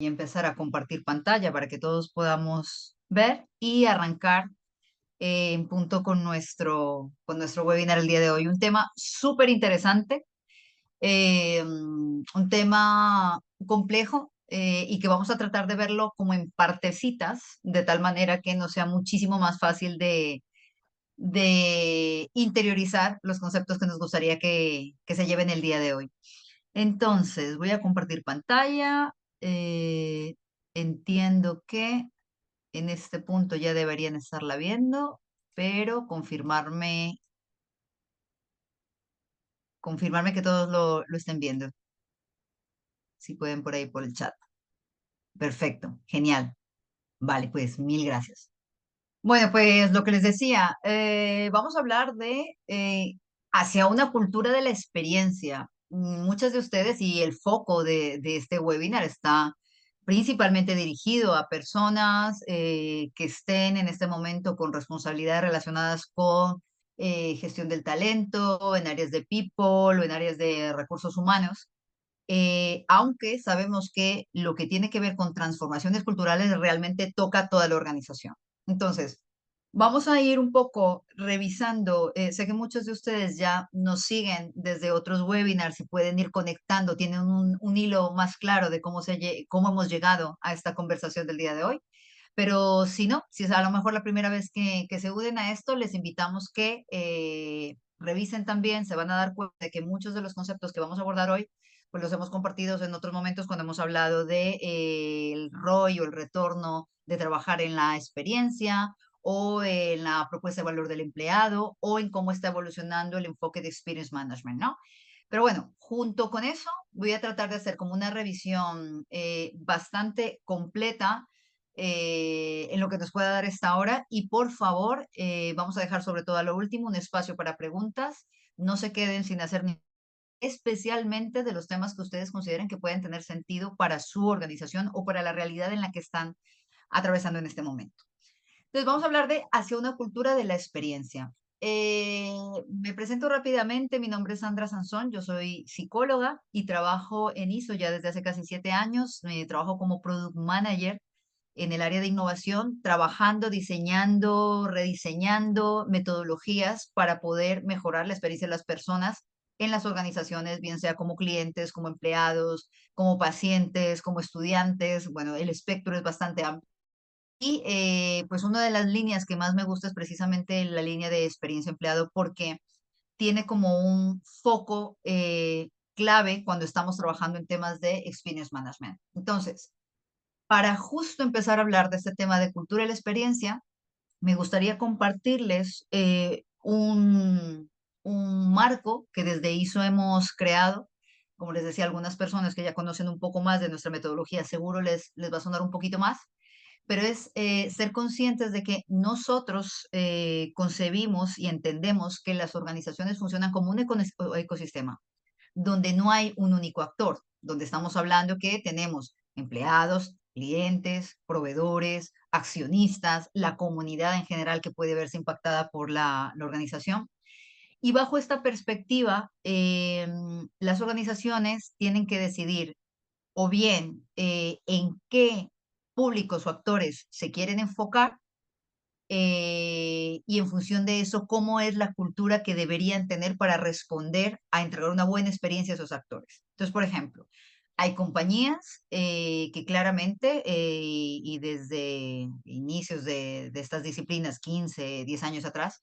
Y empezar a compartir pantalla para que todos podamos ver y arrancar en punto con nuestro webinar el día de hoy. Un tema súper interesante, un tema complejo y que vamos a tratar de verlo como en partecitas, de tal manera que nos sea muchísimo más fácil de interiorizar los conceptos que nos gustaría que se lleven el día de hoy. Entonces, voy a compartir pantalla. Eh, Entiendo que en este punto ya deberían estarla viendo, pero confirmarme que todos lo estén viendo. Si pueden por ahí por el chat. Perfecto, genial. Vale, pues mil gracias. Bueno, pues lo que les decía, vamos a hablar de hacia una cultura de la experiencia. Muchas de ustedes y el foco de este webinar está principalmente dirigido a personas que estén en este momento con responsabilidades relacionadas con gestión del talento, en áreas de people o en áreas de recursos humanos, aunque sabemos que lo que tiene que ver con transformaciones culturales realmente toca a toda la organización. Entonces, vamos a ir un poco revisando. Sé que muchos de ustedes ya nos siguen desde otros webinars y pueden ir conectando, tienen un hilo más claro de cómo hemos llegado a esta conversación del día de hoy. Pero si no, si es a lo mejor la primera vez que se unen a esto, les invitamos que revisen también, se van a dar cuenta de que muchos de los conceptos que vamos a abordar hoy, pues los hemos compartido en otros momentos cuando hemos hablado de el ROI o el retorno de trabajar en la experiencia o en la propuesta de valor del empleado o en cómo está evolucionando el enfoque de Experience Management, ¿no? Pero bueno, junto con eso voy a tratar de hacer como una revisión bastante completa en lo que nos pueda dar esta hora. Y por favor, vamos a dejar sobre todo a lo último un espacio para preguntas. No se queden sin hacer ni especialmente de los temas que ustedes consideren que pueden tener sentido para su organización o para la realidad en la que están atravesando en este momento. Entonces, vamos a hablar de hacia una cultura de la experiencia. Me presento rápidamente, mi nombre es Sandra Sansón, yo soy psicóloga y trabajo en ISO ya desde hace casi 7 años. Trabajo como Product Manager en el área de innovación, trabajando, diseñando, rediseñando metodologías para poder mejorar la experiencia de las personas en las organizaciones, bien sea como clientes, como empleados, como pacientes, como estudiantes. Bueno, el espectro es bastante amplio. Y pues una de las líneas que más me gusta es precisamente la línea de experiencia empleado porque tiene como un foco clave cuando estamos trabajando en temas de experience management. Entonces, para justo empezar a hablar de este tema de cultura y la experiencia, me gustaría compartirles un marco que desde ISO hemos creado. Como les decía, algunas personas que ya conocen un poco más de nuestra metodología seguro les va a sonar un poquito más, pero es ser conscientes de que nosotros concebimos y entendemos que las organizaciones funcionan como un ecosistema donde no hay un único actor, donde estamos hablando que tenemos empleados, clientes, proveedores, accionistas, la comunidad en general que puede verse impactada por la organización. Y bajo esta perspectiva, las organizaciones tienen que decidir o bien en qué públicos o actores se quieren enfocar y en función de eso, cómo es la cultura que deberían tener para responder a entregar una buena experiencia a esos actores. Entonces, por ejemplo, hay compañías que claramente, y desde inicios de estas disciplinas, 15, 10 años atrás,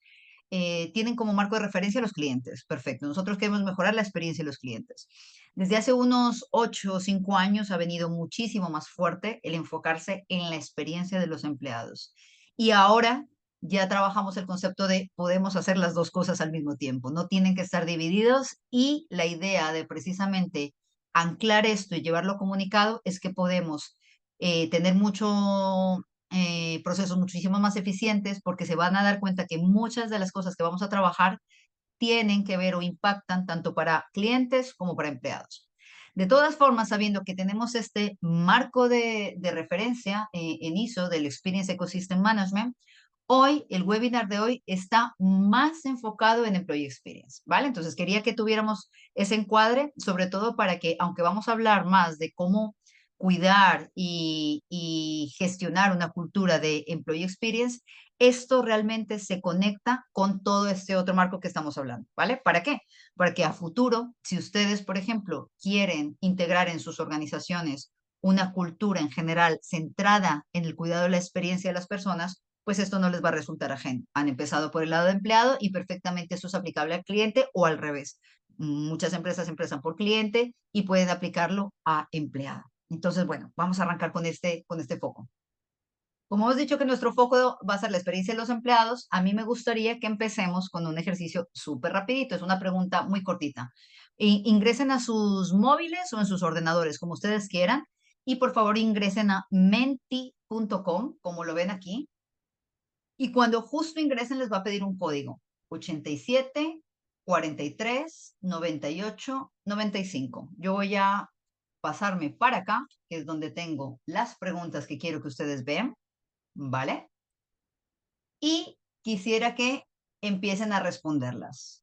tienen como marco de referencia a los clientes. Perfecto. Nosotros queremos mejorar la experiencia de los clientes. Desde hace unos 8 o 5 años ha venido muchísimo más fuerte el enfocarse en la experiencia de los empleados. Y ahora ya trabajamos el concepto de podemos hacer las dos cosas al mismo tiempo, no tienen que estar divididos y la idea de precisamente anclar esto y llevarlo comunicado es que podemos tener procesos muchísimo más eficientes porque se van a dar cuenta que muchas de las cosas que vamos a trabajar tienen que ver o impactan tanto para clientes como para empleados. De todas formas, sabiendo que tenemos este marco de referencia en ISO del Experience Ecosystem Management, hoy, el webinar de hoy está más enfocado en Employee Experience, ¿vale? Entonces quería que tuviéramos ese encuadre, sobre todo para que, aunque vamos a hablar más de cómo cuidar y gestionar una cultura de employee experience, esto realmente se conecta con todo este otro marco que estamos hablando, ¿vale? ¿Para qué? Para que a futuro, si ustedes, por ejemplo, quieren integrar en sus organizaciones una cultura en general centrada en el cuidado de la experiencia de las personas, pues esto no les va a resultar ajeno. Han empezado por el lado de empleado y perfectamente esto es aplicable al cliente o al revés. Muchas empresas empiezan por cliente y pueden aplicarlo a empleado. Entonces, bueno, vamos a arrancar con este foco. Como hemos dicho que nuestro foco va a ser la experiencia de los empleados, a mí me gustaría que empecemos con un ejercicio súper rapidito. Es una pregunta muy cortita. Ingresen a sus móviles o en sus ordenadores, como ustedes quieran, y por favor ingresen a menti.com, como lo ven aquí, y cuando justo ingresen les va a pedir un código: 87 43 98 95. Yo voy a pasarme para acá, que es donde tengo las preguntas que quiero que ustedes vean, ¿vale? Y quisiera que empiecen a responderlas.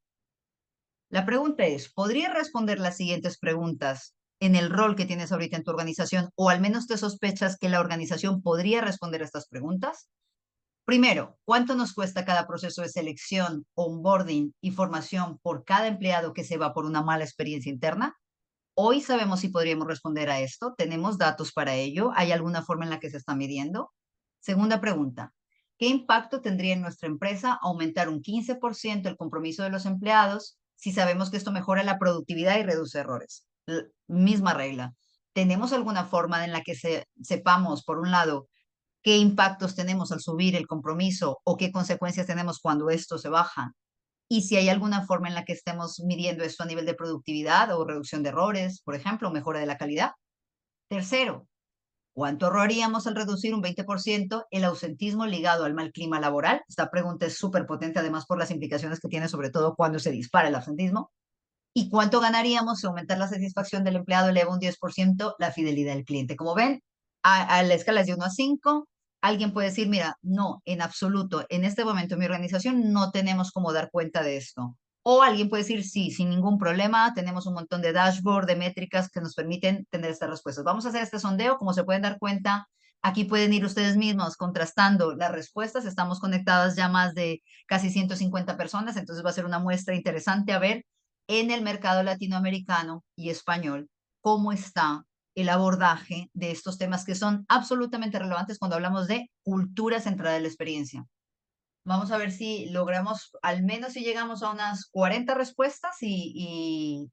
La pregunta es, ¿podrías responder las siguientes preguntas en el rol que tienes ahorita en tu organización o al menos te sospechas que la organización podría responder a estas preguntas? Primero, ¿cuánto nos cuesta cada proceso de selección, onboarding y formación por cada empleado que se va por una mala experiencia interna? Hoy sabemos si podríamos responder a esto. ¿Tenemos datos para ello? ¿Hay alguna forma en la que se está midiendo? Segunda pregunta, ¿qué impacto tendría en nuestra empresa aumentar un 15% el compromiso de los empleados si sabemos que esto mejora la productividad y reduce errores? Misma regla. ¿Tenemos alguna forma en la que sepamos, por un lado, qué impactos tenemos al subir el compromiso o qué consecuencias tenemos cuando esto se baja? Y si hay alguna forma en la que estemos midiendo esto a nivel de productividad o reducción de errores, por ejemplo, mejora de la calidad. Tercero, ¿cuánto ahorraríamos al reducir un 20% el ausentismo ligado al mal clima laboral? Esta pregunta es súper potente, además por las implicaciones que tiene, sobre todo cuando se dispara el ausentismo. ¿Y cuánto ganaríamos si aumentar la satisfacción del empleado eleva un 10% la fidelidad del cliente? Como ven, a la escala es de 1 a 5. Alguien puede decir, mira, no, en absoluto, en este momento en mi organización no tenemos cómo dar cuenta de esto. O alguien puede decir, sí, sin ningún problema, tenemos un montón de dashboard, de métricas que nos permiten tener estas respuestas. Vamos a hacer este sondeo, como se pueden dar cuenta, aquí pueden ir ustedes mismos contrastando las respuestas. Estamos conectadas ya más de casi 150 personas, entonces va a ser una muestra interesante a ver en el mercado latinoamericano y español cómo está el abordaje de estos temas que son absolutamente relevantes cuando hablamos de cultura centrada en la experiencia. Vamos a ver si logramos, al menos si llegamos a unas 40 respuestas y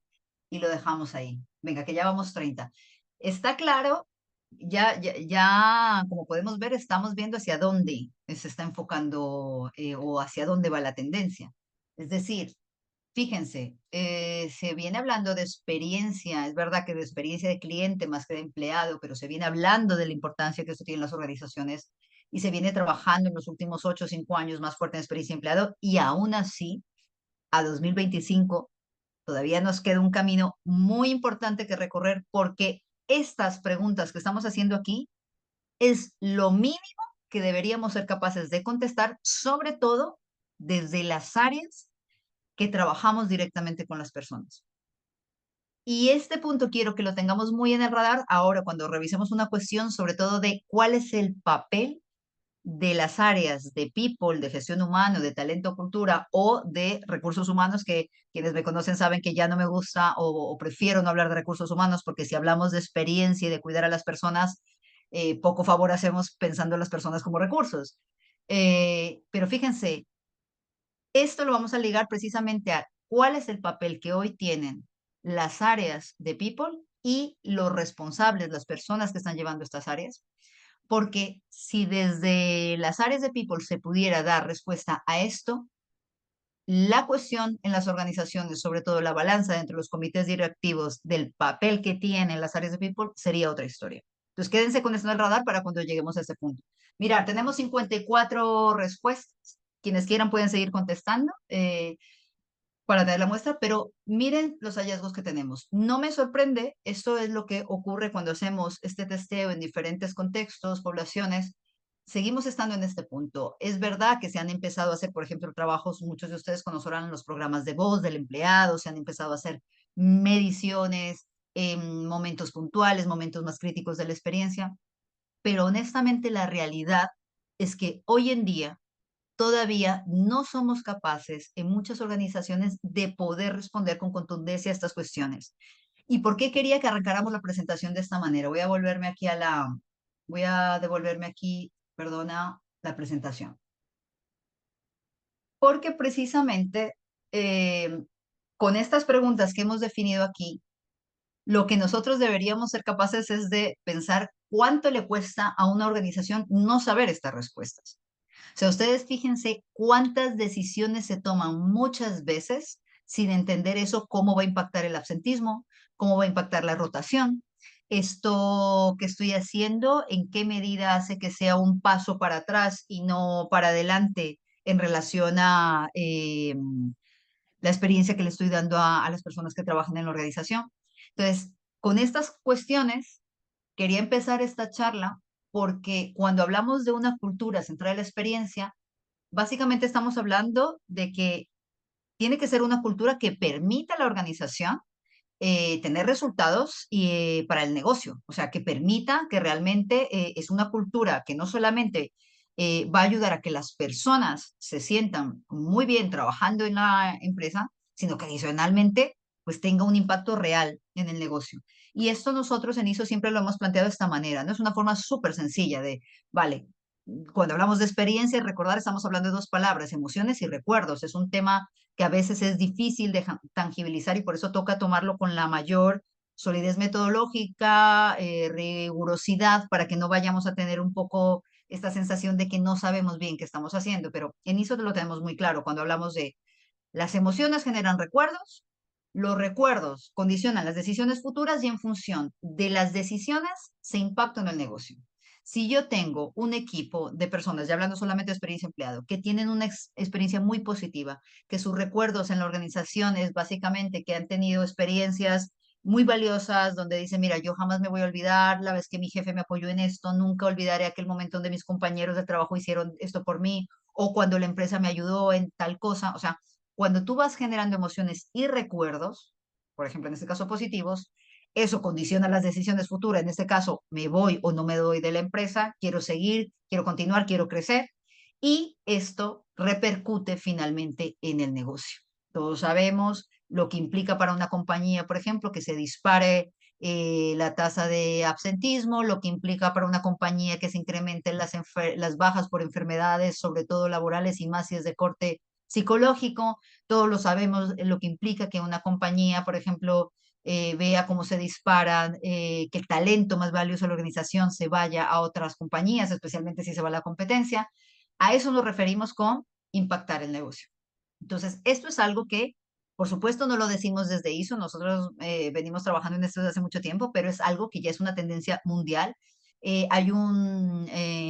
lo dejamos ahí. Venga, que ya vamos 30. Está claro, ya, como podemos ver, estamos viendo hacia dónde se está enfocando o hacia dónde va la tendencia. Es decir, fíjense, se viene hablando de experiencia, es verdad que de experiencia de cliente más que de empleado, pero se viene hablando de la importancia que esto tiene en las organizaciones y se viene trabajando en los últimos 8 o 5 años más fuerte en experiencia de empleado y aún así, a 2025, todavía nos queda un camino muy importante que recorrer porque estas preguntas que estamos haciendo aquí es lo mínimo que deberíamos ser capaces de contestar, sobre todo desde las áreas que trabajamos directamente con las personas. Y este punto quiero que lo tengamos muy en el radar ahora cuando revisemos una cuestión, sobre todo de cuál es el papel de las áreas de people, de gestión humana, de talento, cultura o de recursos humanos, que quienes me conocen saben que ya no me gusta o prefiero no hablar de recursos humanos porque si hablamos de experiencia y de cuidar a las personas, poco favor hacemos pensando en las personas como recursos. Pero fíjense, esto lo vamos a ligar precisamente a cuál es el papel que hoy tienen las áreas de people y los responsables, las personas que están llevando estas áreas, porque si desde las áreas de people se pudiera dar respuesta a esto, la cuestión en las organizaciones, sobre todo la balanza entre los comités directivos del papel que tienen las áreas de people, sería otra historia. Entonces, quédense con esto en el radar para cuando lleguemos a ese punto. Mira, tenemos 54 respuestas. Quienes quieran pueden seguir contestando para tener la muestra, pero miren los hallazgos que tenemos. No me sorprende, esto es lo que ocurre cuando hacemos este testeo en diferentes contextos, poblaciones. Seguimos estando en este punto. Es verdad que se han empezado a hacer, por ejemplo, trabajos, muchos de ustedes conocerán los programas de voz del empleado, se han empezado a hacer mediciones, en momentos puntuales, momentos más críticos de la experiencia, pero honestamente la realidad es que hoy en día todavía no somos capaces en muchas organizaciones de poder responder con contundencia a estas cuestiones. ¿Y por qué quería que arrancáramos la presentación de esta manera? Voy a devolverme aquí, perdona, la presentación. Porque precisamente con estas preguntas que hemos definido aquí, lo que nosotros deberíamos ser capaces es de pensar cuánto le cuesta a una organización no saber estas respuestas. O sea, ustedes fíjense cuántas decisiones se toman muchas veces sin entender eso, cómo va a impactar el absentismo, cómo va a impactar la rotación, esto que estoy haciendo, en qué medida hace que sea un paso para atrás y no para adelante en relación a la experiencia que le estoy dando a las personas que trabajan en la organización. Entonces, con estas cuestiones, quería empezar esta charla porque cuando hablamos de una cultura centrada en la experiencia, básicamente estamos hablando de que tiene que ser una cultura que permita a la organización tener resultados para el negocio, o sea, que permita que realmente es una cultura que no solamente va a ayudar a que las personas se sientan muy bien trabajando en la empresa, sino que adicionalmente pues tenga un impacto real en el negocio. Y esto nosotros en ISO siempre lo hemos planteado de esta manera, ¿no? Es una forma súper sencilla de, vale, cuando hablamos de experiencia y recordar, estamos hablando de dos palabras, emociones y recuerdos. Es un tema que a veces es difícil de tangibilizar y por eso toca tomarlo con la mayor solidez metodológica, rigurosidad, para que no vayamos a tener un poco esta sensación de que no sabemos bien qué estamos haciendo. Pero en eso lo tenemos muy claro cuando hablamos de las emociones generan recuerdos, los recuerdos condicionan las decisiones futuras y en función de las decisiones se impacta en el negocio. Si yo tengo un equipo de personas, ya hablando solamente de experiencia empleado, que tienen una experiencia muy positiva, que sus recuerdos en la organización es básicamente que han tenido experiencias muy valiosas, donde dicen, mira, yo jamás me voy a olvidar la vez que mi jefe me apoyó en esto, nunca olvidaré aquel momento donde mis compañeros de trabajo hicieron esto por mí, o cuando la empresa me ayudó en tal cosa. O sea, cuando tú vas generando emociones y recuerdos, por ejemplo, en este caso positivos, eso condiciona las decisiones futuras. En este caso, me voy o no me doy de la empresa, quiero seguir, quiero continuar, quiero crecer. Y esto repercute finalmente en el negocio. Todos sabemos lo que implica para una compañía, por ejemplo, que se dispare la tasa de absentismo, lo que implica para una compañía que se incrementen las bajas por enfermedades, sobre todo laborales y más si es de corte psicológico. Todos lo sabemos lo que implica que una compañía, por ejemplo, vea cómo se disparan, que el talento más valioso de la organización se vaya a otras compañías, especialmente si se va a la competencia. A eso nos referimos con impactar el negocio. Entonces, esto es algo que, por supuesto, no lo decimos desde ISO, nosotros venimos trabajando en esto desde hace mucho tiempo, pero es algo que ya es una tendencia mundial.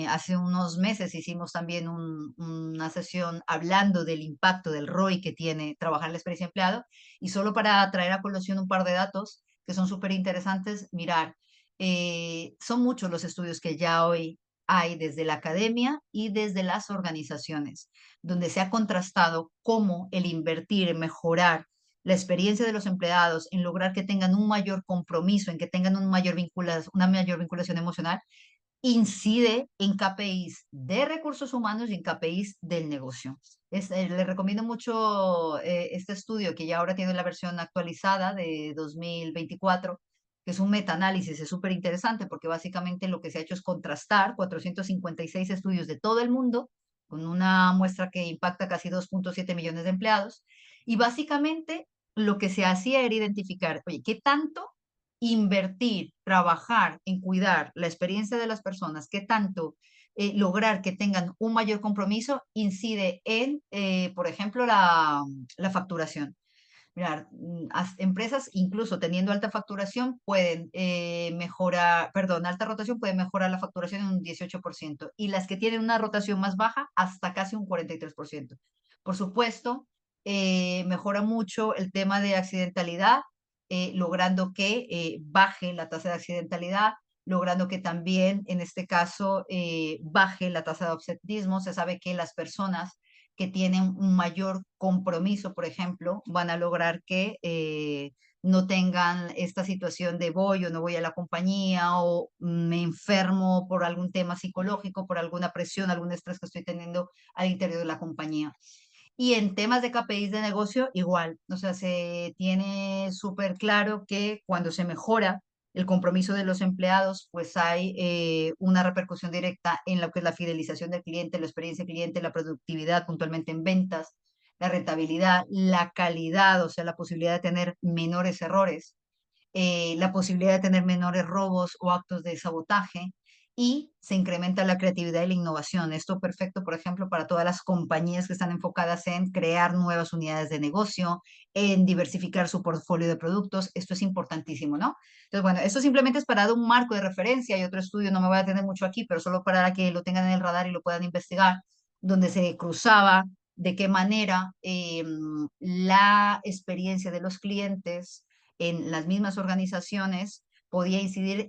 Hace unos meses hicimos también una sesión hablando del impacto del ROI que tiene trabajar en la experiencia empleado y solo para traer a colación un par de datos que son súper interesantes, mirar, son muchos los estudios que ya hoy hay desde la academia y desde las organizaciones, donde se ha contrastado cómo el invertir en mejorar la experiencia de los empleados, en lograr que tengan un mayor compromiso, en que tengan una mayor vinculación emocional, incide en KPIs de recursos humanos y en KPIs del negocio. Les recomiendo mucho este estudio que ya ahora tiene la versión actualizada de 2024, que es un metaanálisis, es súper interesante porque básicamente lo que se ha hecho es contrastar 456 estudios de todo el mundo con una muestra que impacta casi 2.7 millones de empleados y básicamente lo que se hacía era identificar, oye, ¿qué tanto invertir, trabajar en cuidar la experiencia de las personas, qué tanto lograr que tengan un mayor compromiso incide en, por ejemplo, la facturación? Mirar, empresas incluso teniendo alta facturación pueden mejorar, perdón, alta rotación pueden mejorar la facturación en un 18% y las que tienen una rotación más baja hasta casi un 43%. Por supuesto, mejora mucho el tema de accidentalidad, logrando que baje la tasa de accidentalidad, logrando que también en este caso baje la tasa de absentismo. Se sabe que las personas que tienen un mayor compromiso, por ejemplo, van a lograr que no tengan esta situación de voy o no voy a la compañía o me enfermo por algún tema psicológico, por alguna presión, algún estrés que estoy teniendo al interior de la compañía. Y en temas de KPIs de negocio, igual. O sea, se tiene súper claro que cuando se mejora el compromiso de los empleados, pues hay una repercusión directa en lo que es la fidelización del cliente, la experiencia del cliente, la productividad puntualmente en ventas, la rentabilidad, la calidad, o sea, la posibilidad de tener menores errores, la posibilidad de tener menores robos o actos de sabotaje y se incrementa la creatividad y la innovación. Esto perfecto, por ejemplo, para todas las compañías que están enfocadas en crear nuevas unidades de negocio, en diversificar su portfolio de productos. Esto es importantísimo, ¿no? Entonces, bueno, esto simplemente es para dar un marco de referencia. Hay otro estudio, no me voy a tener mucho aquí, pero solo para que lo tengan en el radar y lo puedan investigar, donde se cruzaba de qué manera la experiencia de los clientes en las mismas organizaciones podía incidir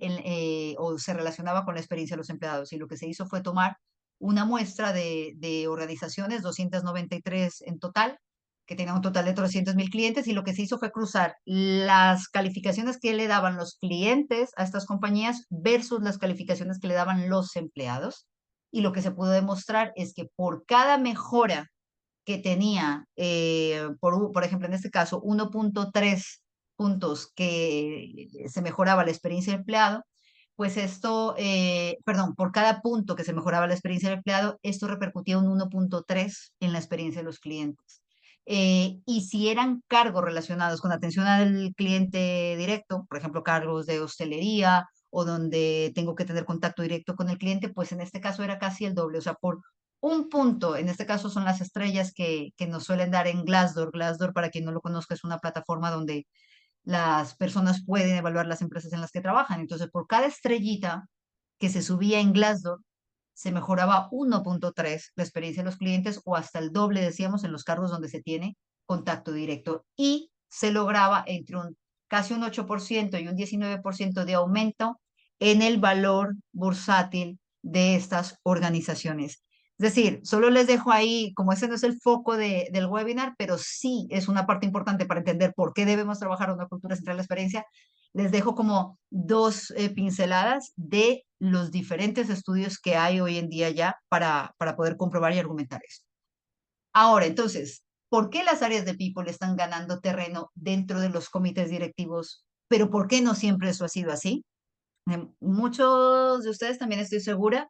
o se relacionaba con la experiencia de los empleados. Y lo que se hizo fue tomar una muestra de organizaciones, 293 en total, que tenían un total de 300.000 clientes, y lo que se hizo fue cruzar las calificaciones que le daban los clientes a estas compañías versus las calificaciones que le daban los empleados. Y lo que se pudo demostrar es que por cada mejora que tenía, por ejemplo, en este caso, 1.3 puntos que se mejoraba la experiencia del empleado, pues esto, perdón, por cada punto que se mejoraba la experiencia del empleado, esto repercutía un 1.3 en la experiencia de los clientes. Y si eran cargos relacionados con atención al cliente directo, por ejemplo, cargos de hostelería o donde tengo que tener contacto directo con el cliente, pues en este caso era casi el doble. O sea, por un punto, en este caso son las estrellas que nos suelen dar en Glassdoor. Glassdoor, para quien no lo conozca, es una plataforma donde las personas pueden evaluar las empresas en las que trabajan. Entonces, por cada estrellita que se subía en Glassdoor, se mejoraba 1.3 la experiencia de los clientes o hasta el doble, decíamos, en los cargos donde se tiene contacto directo. Y se lograba entre casi un 8% y un 19% de aumento en el valor bursátil de estas organizaciones. Es decir, solo les dejo ahí, como ese no es el foco del webinar, pero sí es una parte importante para entender por qué debemos trabajar una cultura central de la experiencia. Les dejo como dos pinceladas de los diferentes estudios que hay hoy en día ya para poder comprobar y argumentar esto. Ahora, entonces, ¿por qué las áreas de People están ganando terreno dentro de los comités directivos? Pero ¿por qué no siempre eso ha sido así? Muchos de ustedes también estoy segura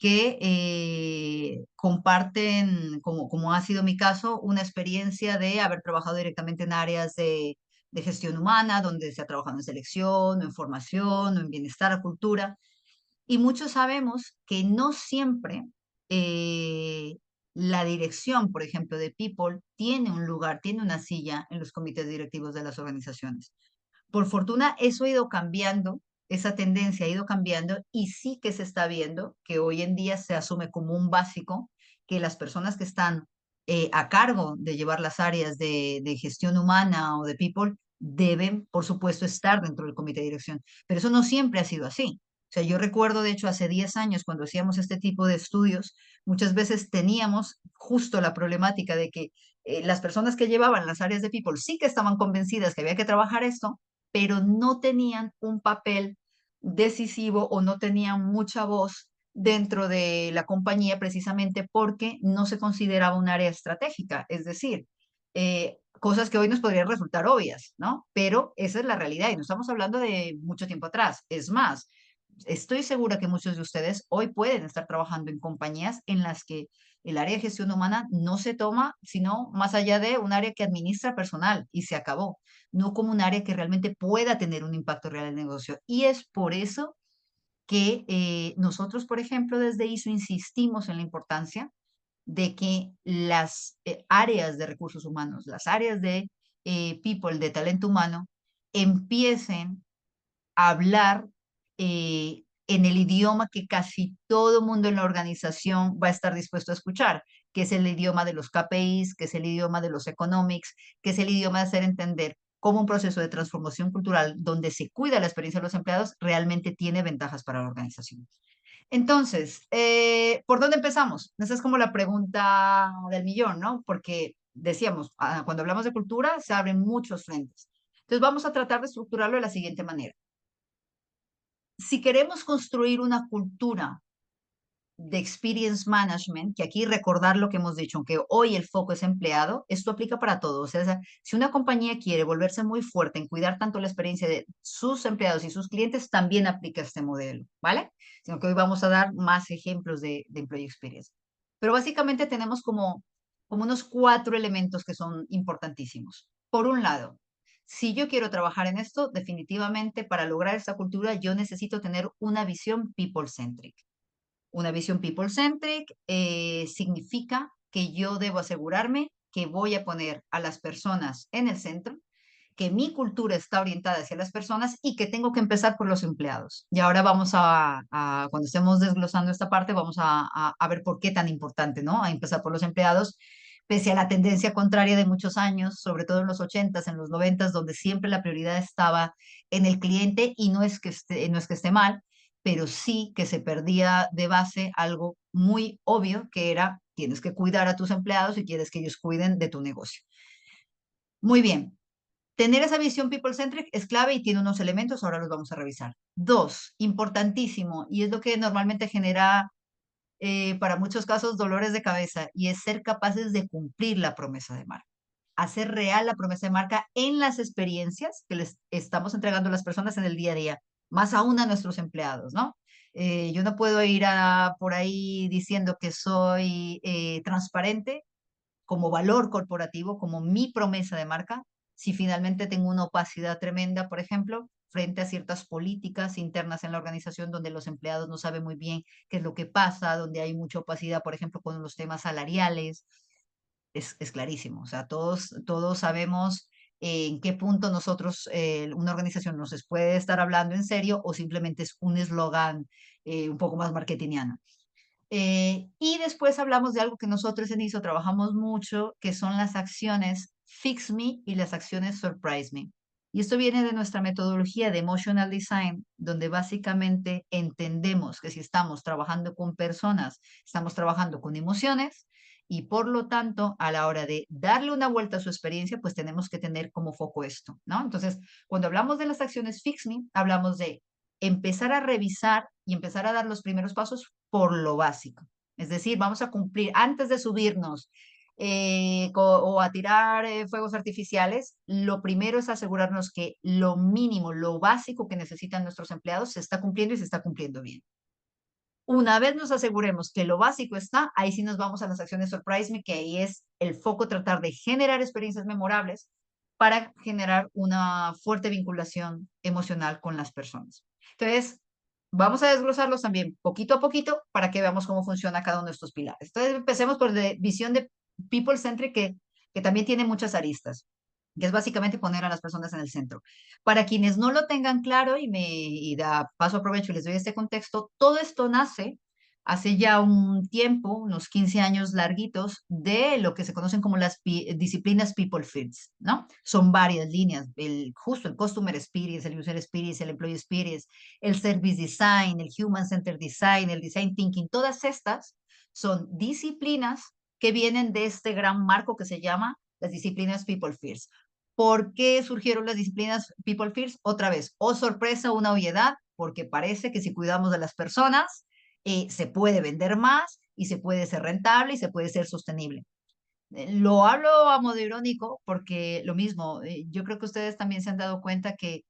que comparten, como ha sido mi caso, una experiencia de haber trabajado directamente en áreas de gestión humana, donde se ha trabajado en selección, o en formación, o en bienestar, cultura. Y muchos sabemos que no siempre eh, la dirección, por ejemplo, de People, tiene un lugar, tiene una silla en los comités directivos de las organizaciones. Por fortuna, eso ha ido cambiando, esa tendencia ha ido cambiando y sí que se está viendo que hoy en día se asume como un básico que las personas que están a cargo de llevar las áreas de gestión humana o de people deben, por supuesto, estar dentro del comité de dirección. Pero eso no siempre ha sido así. O sea, yo recuerdo, de hecho, hace 10 años, cuando hacíamos este tipo de estudios, muchas veces teníamos justo la problemática de que las personas que llevaban las áreas de people sí que estaban convencidas que había que trabajar esto, pero no tenían un papel decisivo o no tenían mucha voz dentro de la compañía precisamente porque no se consideraba un área estratégica, es decir, cosas que hoy nos podrían resultar obvias, ¿no? Pero esa es la realidad y no estamos hablando de mucho tiempo atrás. Es más, estoy segura que muchos de ustedes hoy pueden estar trabajando en compañías en las que el área de gestión humana no se toma, sino más allá de un área que administra personal y se acabó, no como un área que realmente pueda tener un impacto real en el negocio. Y es por eso que nosotros, por ejemplo, desde ISO insistimos en la importancia de que las áreas de recursos humanos, las áreas de people, de talento humano, empiecen hablar en el idioma que casi todo mundo en la organización va a estar dispuesto a escuchar, que es el idioma de los KPIs, que es el idioma de los economics, que es el idioma de hacer entender cómo un proceso de transformación cultural donde se cuida la experiencia de los empleados realmente tiene ventajas para la organización. Entonces, ¿por dónde empezamos? Esa es como la pregunta del millón, ¿no? Porque decíamos, cuando hablamos de cultura se abren muchos frentes. Entonces vamos a tratar de estructurarlo de la siguiente manera. Si queremos construir una cultura de experience management, que aquí recordar lo que hemos dicho, aunque hoy el foco es empleado, esto aplica para todos. O sea, si una compañía quiere volverse muy fuerte en cuidar tanto la experiencia de sus empleados y sus clientes, también aplica este modelo, ¿vale? Sino que hoy vamos a dar más ejemplos de employee experience. Pero básicamente tenemos como unos 4 elementos que son importantísimos. Por un lado, si yo quiero trabajar en esto, definitivamente para lograr esta cultura yo necesito tener una visión people-centric. Una visión people-centric significa que yo debo asegurarme que voy a poner a las personas en el centro, que mi cultura está orientada hacia las personas y que tengo que empezar por los empleados. Y ahora vamos cuando estemos desglosando esta parte, vamos a ver por qué tan importante, ¿no? A empezar por los empleados, pese a la tendencia contraria de muchos años, sobre todo en los 80s, en los 90s, donde siempre la prioridad estaba en el cliente y no es que esté mal, pero sí que se perdía de base algo muy obvio que era tienes que cuidar a tus empleados y quieres que ellos cuiden de tu negocio. Muy bien, tener esa visión people-centric es clave y tiene unos elementos, ahora los vamos a revisar. Dos, importantísimo, y es lo que normalmente genera para muchos casos dolores de cabeza, y es ser capaces de cumplir la promesa de marca, hacer real la promesa de marca en las experiencias que les estamos entregando a las personas en el día a día, más aún a nuestros empleados, ¿no? Yo no puedo ir por ahí diciendo que soy transparente como valor corporativo, como mi promesa de marca, si finalmente tengo una opacidad tremenda, por ejemplo, frente a ciertas políticas internas en la organización donde los empleados no saben muy bien qué es lo que pasa, donde hay mucha opacidad, por ejemplo, con los temas salariales, es clarísimo. O sea, todos sabemos en qué punto nosotros, una organización nos puede estar hablando en serio o simplemente es un eslogan un poco más marketingiano. Y después hablamos de algo que nosotros en ISO trabajamos mucho, que son las acciones Fix Me y las acciones Surprise Me. Y esto viene de nuestra metodología de Emotional Design, donde básicamente entendemos que si estamos trabajando con personas, estamos trabajando con emociones y por lo tanto, a la hora de darle una vuelta a su experiencia, pues tenemos que tener como foco esto, ¿no? Entonces, cuando hablamos de las acciones Fix Me, hablamos de empezar a revisar y empezar a dar los primeros pasos por lo básico. Es decir, vamos a cumplir antes de subirnos o a tirar fuegos artificiales, lo primero es asegurarnos que lo mínimo, lo básico que necesitan nuestros empleados se está cumpliendo y se está cumpliendo bien. Una vez nos aseguremos que lo básico está, ahí sí nos vamos a las acciones Surprise Me, que ahí es el foco tratar de generar experiencias memorables para generar una fuerte vinculación emocional con las personas. Entonces, vamos a desglosarlos también poquito a poquito para que veamos cómo funciona cada uno de estos pilares. Entonces, empecemos por la visión de People Centric, que también tiene muchas aristas, que es básicamente poner a las personas en el centro. Para quienes no lo tengan claro, y da paso aprovecho y les doy este contexto, todo esto nace hace ya un tiempo, unos 15 años larguitos, de lo que se conocen como las disciplinas People First, ¿no? Son varias líneas, justo el Customer Experience, el User Experience, el Employee Experience, el Service Design, el Human Centered Design, el Design Thinking, todas estas son disciplinas que vienen de este gran marco que se llama las disciplinas People First. ¿Por qué surgieron las disciplinas People First? Otra vez, o sorpresa, una obviedad, porque parece que si cuidamos de las personas, se puede vender más y se puede ser rentable y se puede ser sostenible. Lo hablo a modo irónico porque lo mismo, yo creo que ustedes también se han dado cuenta que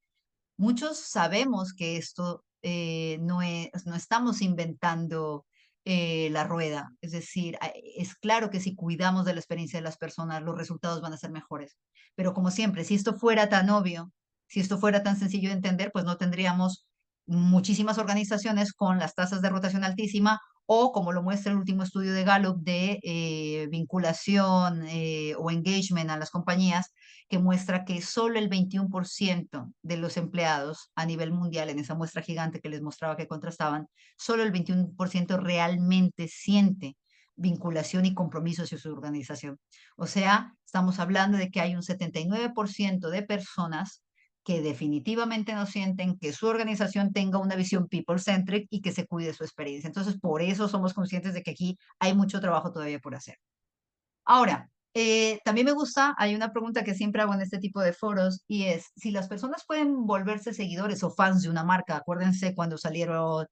muchos sabemos que esto no estamos inventando la rueda. Es decir, es claro que si cuidamos de la experiencia de las personas, los resultados van a ser mejores. Pero como siempre, si esto fuera tan obvio, si esto fuera tan sencillo de entender, pues no tendríamos muchísimas organizaciones con las tasas de rotación altísima o, como lo muestra el último estudio de Gallup, de vinculación o engagement a las compañías, que muestra que solo el 21% de los empleados a nivel mundial, en esa muestra gigante que les mostraba que contrastaban, solo el 21% realmente siente vinculación y compromiso hacia su organización. O sea, estamos hablando de que hay un 79% de personas que definitivamente no sienten que su organización tenga una visión people-centric y que se cuide su experiencia. Entonces, por eso somos conscientes de que aquí hay mucho trabajo todavía por hacer. Ahora, También me gusta, hay una pregunta que siempre hago en este tipo de foros y es, si las personas pueden volverse seguidores o fans de una marca, acuérdense cuando salieron,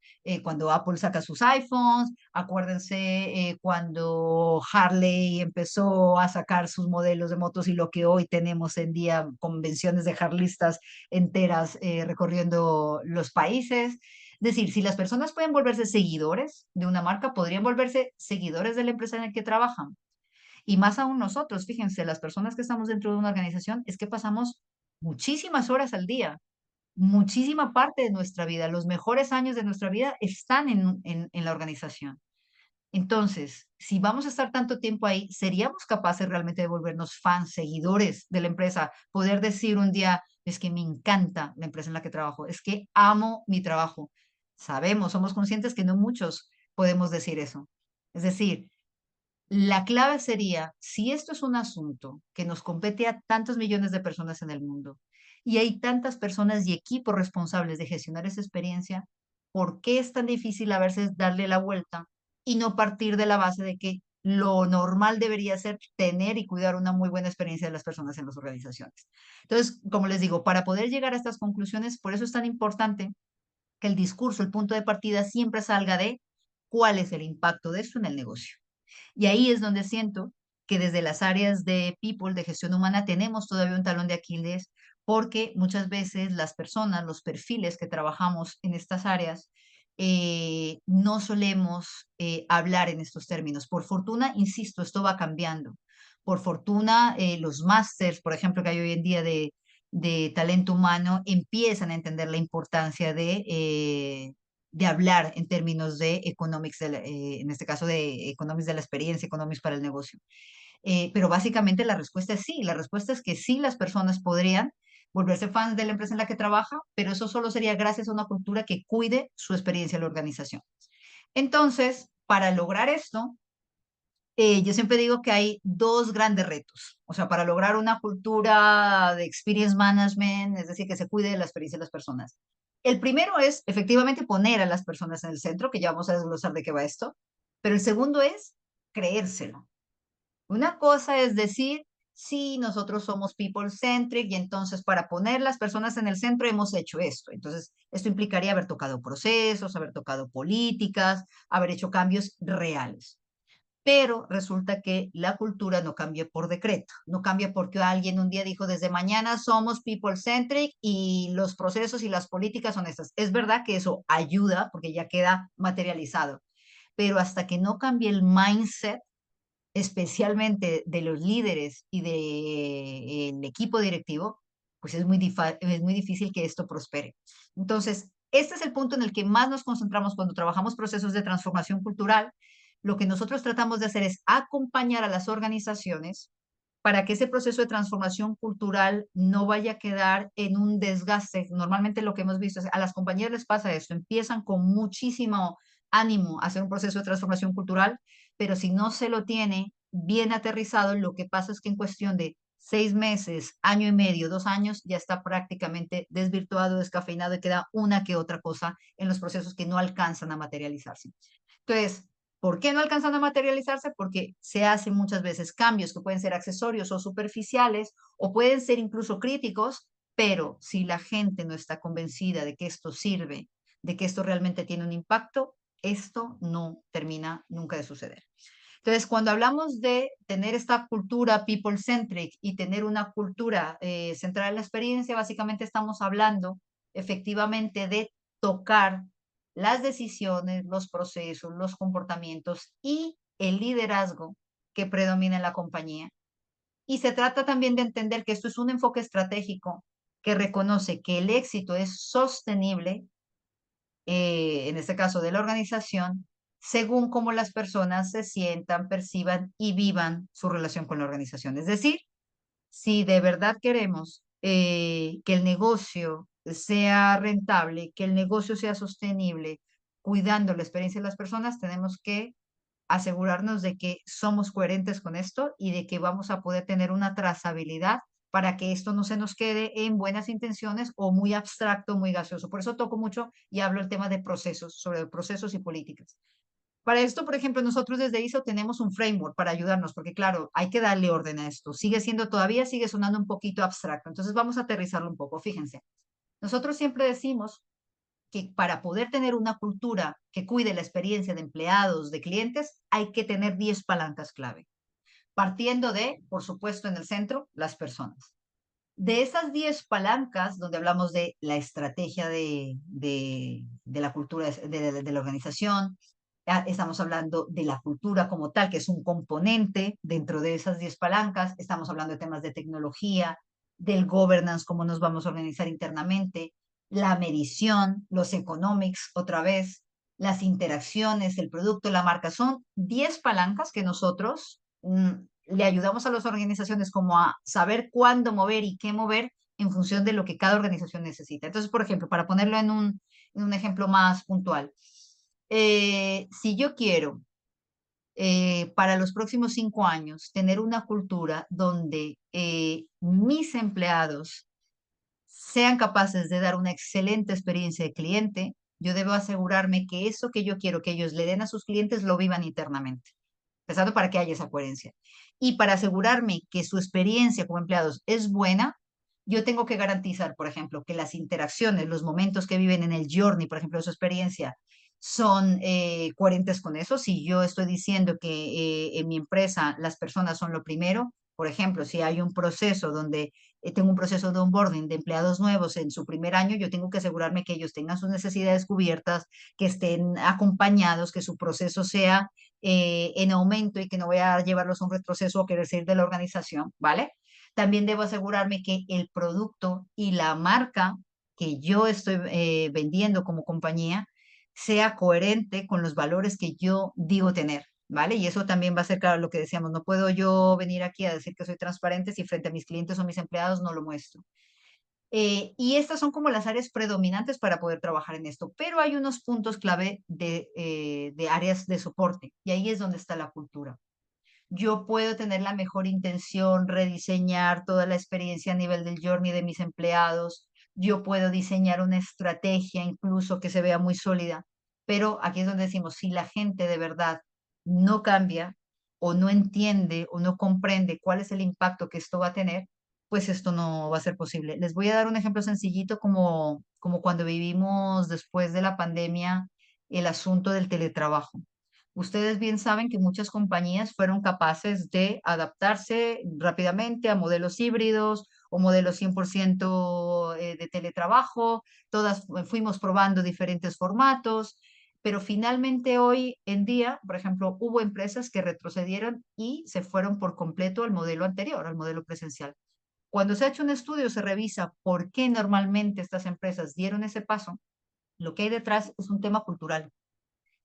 cuando Apple saca sus iPhones, acuérdense cuando Harley empezó a sacar sus modelos de motos y lo que hoy tenemos en día, convenciones de harlistas enteras recorriendo los países. Es decir, si las personas pueden volverse seguidores de una marca, podrían volverse seguidores de la empresa en la que trabajan. Y más aún nosotros, fíjense, las personas que estamos dentro de una organización, es que pasamos muchísimas horas al día, muchísima parte de nuestra vida, los mejores años de nuestra vida están en la organización. Entonces, si vamos a estar tanto tiempo ahí, ¿seríamos capaces realmente de volvernos fans, seguidores de la empresa? Poder decir un día, es que me encanta la empresa en la que trabajo, es que amo mi trabajo. Sabemos, somos conscientes que no muchos podemos decir eso. Es decir, la clave sería, si esto es un asunto que nos compete a tantos millones de personas en el mundo y hay tantas personas y equipos responsables de gestionar esa experiencia, ¿por qué es tan difícil a veces darle la vuelta y no partir de la base de que lo normal debería ser tener y cuidar una muy buena experiencia de las personas en las organizaciones? Entonces, como les digo, para poder llegar a estas conclusiones, por eso es tan importante que el discurso, el punto de partida siempre salga de cuál es el impacto de esto en el negocio. Y ahí es donde siento que desde las áreas de people, de gestión humana, tenemos todavía un talón de Aquiles, porque muchas veces las personas, los perfiles que trabajamos en estas áreas, no solemos hablar en estos términos. Por fortuna, insisto, esto va cambiando. Por fortuna, los másters, por ejemplo, que hay hoy en día de talento humano, empiezan a entender la importancia de hablar en términos de economics, en este caso de economics de la experiencia, economics para el negocio. Pero básicamente la respuesta es sí, la respuesta es que sí las personas podrían volverse fans de la empresa en la que trabaja, pero eso solo sería gracias a una cultura que cuide su experiencia en la organización. Entonces, para lograr esto, yo siempre digo que hay dos grandes retos. O sea, para lograr una cultura de experience management, es decir, que se cuide de la experiencia de las personas. El primero es efectivamente poner a las personas en el centro, que ya vamos a desglosar de qué va esto. Pero el segundo es creérselo. Una cosa es decir, sí, nosotros somos people centric y entonces para poner las personas en el centro hemos hecho esto. Entonces, esto implicaría haber tocado procesos, haber tocado políticas, haber hecho cambios reales. Pero resulta que la cultura no cambia por decreto, no cambia porque alguien un día dijo, desde mañana somos people centric y los procesos y las políticas son estas. Es verdad que eso ayuda porque ya queda materializado, pero hasta que no cambie el mindset, especialmente de los líderes y del equipo directivo, pues es muy difícil que esto prospere. Entonces, este es el punto en el que más nos concentramos cuando trabajamos procesos de transformación cultural. Lo que nosotros tratamos de hacer es acompañar a las organizaciones para que ese proceso de transformación cultural no vaya a quedar en un desgaste. Normalmente lo que hemos visto es a las compañías les pasa esto, empiezan con muchísimo ánimo a hacer un proceso de transformación cultural, pero si no se lo tiene bien aterrizado, lo que pasa es que en cuestión de 6 meses, año y medio, 2 años, ya está prácticamente desvirtuado, descafeinado y queda una que otra cosa en los procesos que no alcanzan a materializarse. Entonces, ¿por qué no alcanzan a materializarse? Porque se hacen muchas veces cambios que pueden ser accesorios o superficiales o pueden ser incluso críticos, pero si la gente no está convencida de que esto sirve, de que esto realmente tiene un impacto, esto no termina nunca de suceder. Entonces, cuando hablamos de tener esta cultura people-centric y tener una cultura centrada en la experiencia, básicamente estamos hablando efectivamente de tocar las decisiones, los procesos, los comportamientos y el liderazgo que predomina en la compañía. Y se trata también de entender que esto es un enfoque estratégico que reconoce que el éxito es sostenible, en este caso de la organización, según cómo las personas se sientan, perciban y vivan su relación con la organización. Es decir, si de verdad queremos que el negocio sea rentable, que el negocio sea sostenible, cuidando la experiencia de las personas, tenemos que asegurarnos de que somos coherentes con esto y de que vamos a poder tener una trazabilidad para que esto no se nos quede en buenas intenciones o muy abstracto, muy gaseoso. Por eso toco mucho y hablo el tema de procesos, sobre procesos y políticas. Para esto, por ejemplo, nosotros desde ISO tenemos un framework para ayudarnos, porque claro, hay que darle orden a esto. Todavía sigue sonando un poquito abstracto. Entonces vamos a aterrizarlo un poco. Fíjense, nosotros siempre decimos que para poder tener una cultura que cuide la experiencia de empleados, de clientes, hay que tener 10 palancas clave, partiendo de, por supuesto, en el centro, las personas. De esas 10 palancas, donde hablamos de la estrategia de la cultura de la organización, estamos hablando de la cultura como tal, que es un componente dentro de esas 10 palancas, estamos hablando de temas de tecnología, del governance, cómo nos vamos a organizar internamente, la medición, los economics, otra vez, las interacciones, el producto, la marca. Son 10 palancas que nosotros le ayudamos a las organizaciones como a saber cuándo mover y qué mover en función de lo que cada organización necesita. Entonces, por ejemplo, para ponerlo en un ejemplo más puntual, si yo quiero para los próximos 5 años tener una cultura donde mis empleados sean capaces de dar una excelente experiencia de cliente, yo debo asegurarme que eso que yo quiero que ellos le den a sus clientes lo vivan internamente, empezando para que haya esa coherencia. Y para asegurarme que su experiencia como empleados es buena, yo tengo que garantizar, por ejemplo, que las interacciones, los momentos que viven en el journey, por ejemplo, de su experiencia, son coherentes con eso. Si yo estoy diciendo que en mi empresa las personas son lo primero, por ejemplo, si hay un proceso donde tengo un proceso de onboarding de empleados nuevos en su primer año, yo tengo que asegurarme que ellos tengan sus necesidades cubiertas, que estén acompañados, que su proceso sea en aumento y que no voy a llevarlos a un retroceso o querer salir de la organización, ¿vale? También debo asegurarme que el producto y la marca que yo estoy vendiendo como compañía sea coherente con los valores que yo digo tener, ¿vale? Y eso también va a ser claro lo que decíamos, no puedo yo venir aquí a decir que soy transparente si frente a mis clientes o mis empleados no lo muestro. Y estas son como las áreas predominantes para poder trabajar en esto, pero hay unos puntos clave de áreas de soporte y ahí es donde está la cultura. Yo puedo tener la mejor intención, rediseñar toda la experiencia a nivel del journey de mis empleados, yo puedo diseñar una estrategia incluso que se vea muy sólida, pero aquí es donde decimos, si la gente de verdad no cambia o no entiende o no comprende cuál es el impacto que esto va a tener, pues esto no va a ser posible. Les voy a dar un ejemplo sencillito como cuando vivimos después de la pandemia el asunto del teletrabajo. Ustedes bien saben que muchas compañías fueron capaces de adaptarse rápidamente a modelos híbridos o modelos 100% de teletrabajo. Todas fuimos probando diferentes formatos, pero finalmente hoy en día, por ejemplo, hubo empresas que retrocedieron y se fueron por completo al modelo anterior, al modelo presencial. Cuando se ha hecho un estudio, se revisa por qué normalmente estas empresas dieron ese paso. Lo que hay detrás es un tema cultural.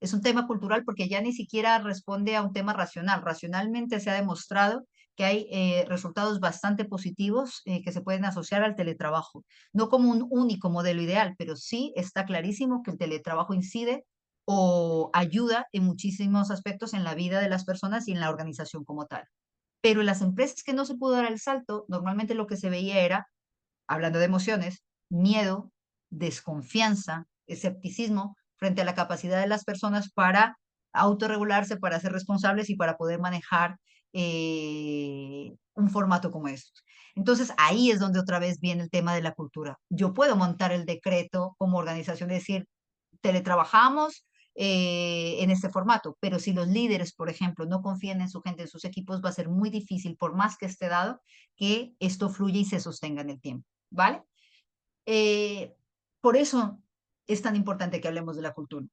Es un tema cultural porque ya ni siquiera responde a un tema racional. Racionalmente se ha demostrado que hay resultados bastante positivos que se pueden asociar al teletrabajo. No como un único modelo ideal, pero sí está clarísimo que el teletrabajo incide o ayuda en muchísimos aspectos en la vida de las personas y en la organización como tal. Pero en las empresas que no se pudo dar el salto, normalmente lo que se veía era, hablando de emociones, miedo, desconfianza, escepticismo frente a la capacidad de las personas para autorregularse, para ser responsables y para poder manejar un formato como estos. Entonces ahí es donde otra vez viene el tema de la cultura. Yo puedo montar el decreto como organización y decir, teletrabajamos en este formato, pero si los líderes, por ejemplo, no confían en su gente, en sus equipos, va a ser muy difícil, por más que esté dado, que esto fluya y se sostenga en el tiempo. ¿Vale? Eh, por eso es tan importante que hablemos de la cultura.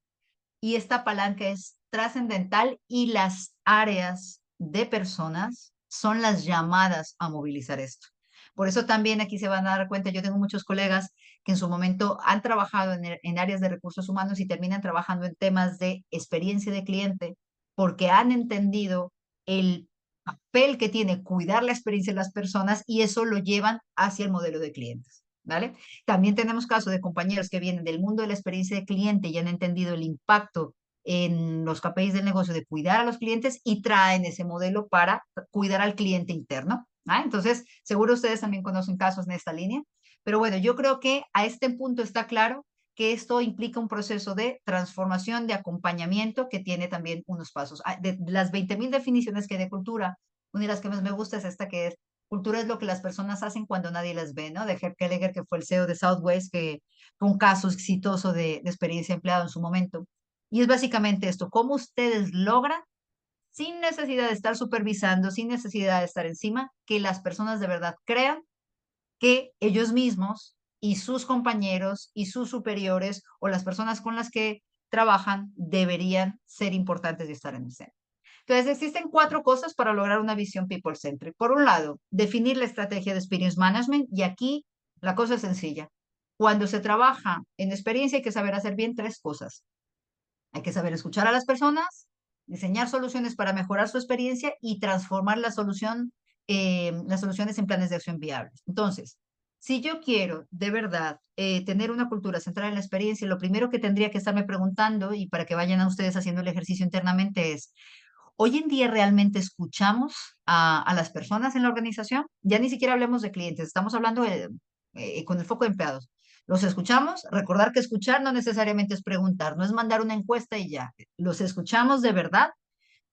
Y esta palanca es trascendental y las áreas de personas son las llamadas a movilizar esto. Por eso también aquí se van a dar cuenta, yo tengo muchos colegas que en su momento han trabajado en áreas de recursos humanos y terminan trabajando en temas de experiencia de cliente porque han entendido el papel que tiene cuidar la experiencia de las personas y eso lo llevan hacia el modelo de clientes. ¿Vale? También tenemos casos de compañeros que vienen del mundo de la experiencia de cliente y han entendido el impacto en los KPIs del negocio de cuidar a los clientes y traen ese modelo para cuidar al cliente interno. ¿Ah? Entonces, seguro ustedes también conocen casos en esta línea. Pero bueno, yo creo que a este punto está claro que esto implica un proceso de transformación, de acompañamiento que tiene también unos pasos. De las 20.000 definiciones que hay de cultura, una de las que más me gusta es esta que es: cultura es lo que las personas hacen cuando nadie las ve, ¿no? De Herb Kelleher, que fue el CEO de Southwest, que fue un caso exitoso de experiencia empleado en su momento. Y es básicamente esto: cómo ustedes logran, sin necesidad de estar supervisando, sin necesidad de estar encima, que las personas de verdad crean que ellos mismos y sus compañeros y sus superiores o las personas con las que trabajan deberían ser importantes y estar en el centro. Entonces, existen 4 cosas para lograr una visión people-centric. Por un lado, definir la estrategia de experience management, y aquí la cosa es sencilla. Cuando se trabaja en experiencia hay que saber hacer bien 3 cosas. Hay que saber escuchar a las personas, diseñar soluciones para mejorar su experiencia y transformar las soluciones en planes de acción viables. Entonces, si yo quiero de verdad tener una cultura centrada en la experiencia, lo primero que tendría que estarme preguntando, y para que vayan a ustedes haciendo el ejercicio internamente, es: ¿hoy en día realmente escuchamos a las personas en la organización? Ya ni siquiera hablemos de clientes, estamos hablando con el foco de empleados. Los escuchamos. Recordar que escuchar no necesariamente es preguntar, no es mandar una encuesta y ya. Los escuchamos de verdad,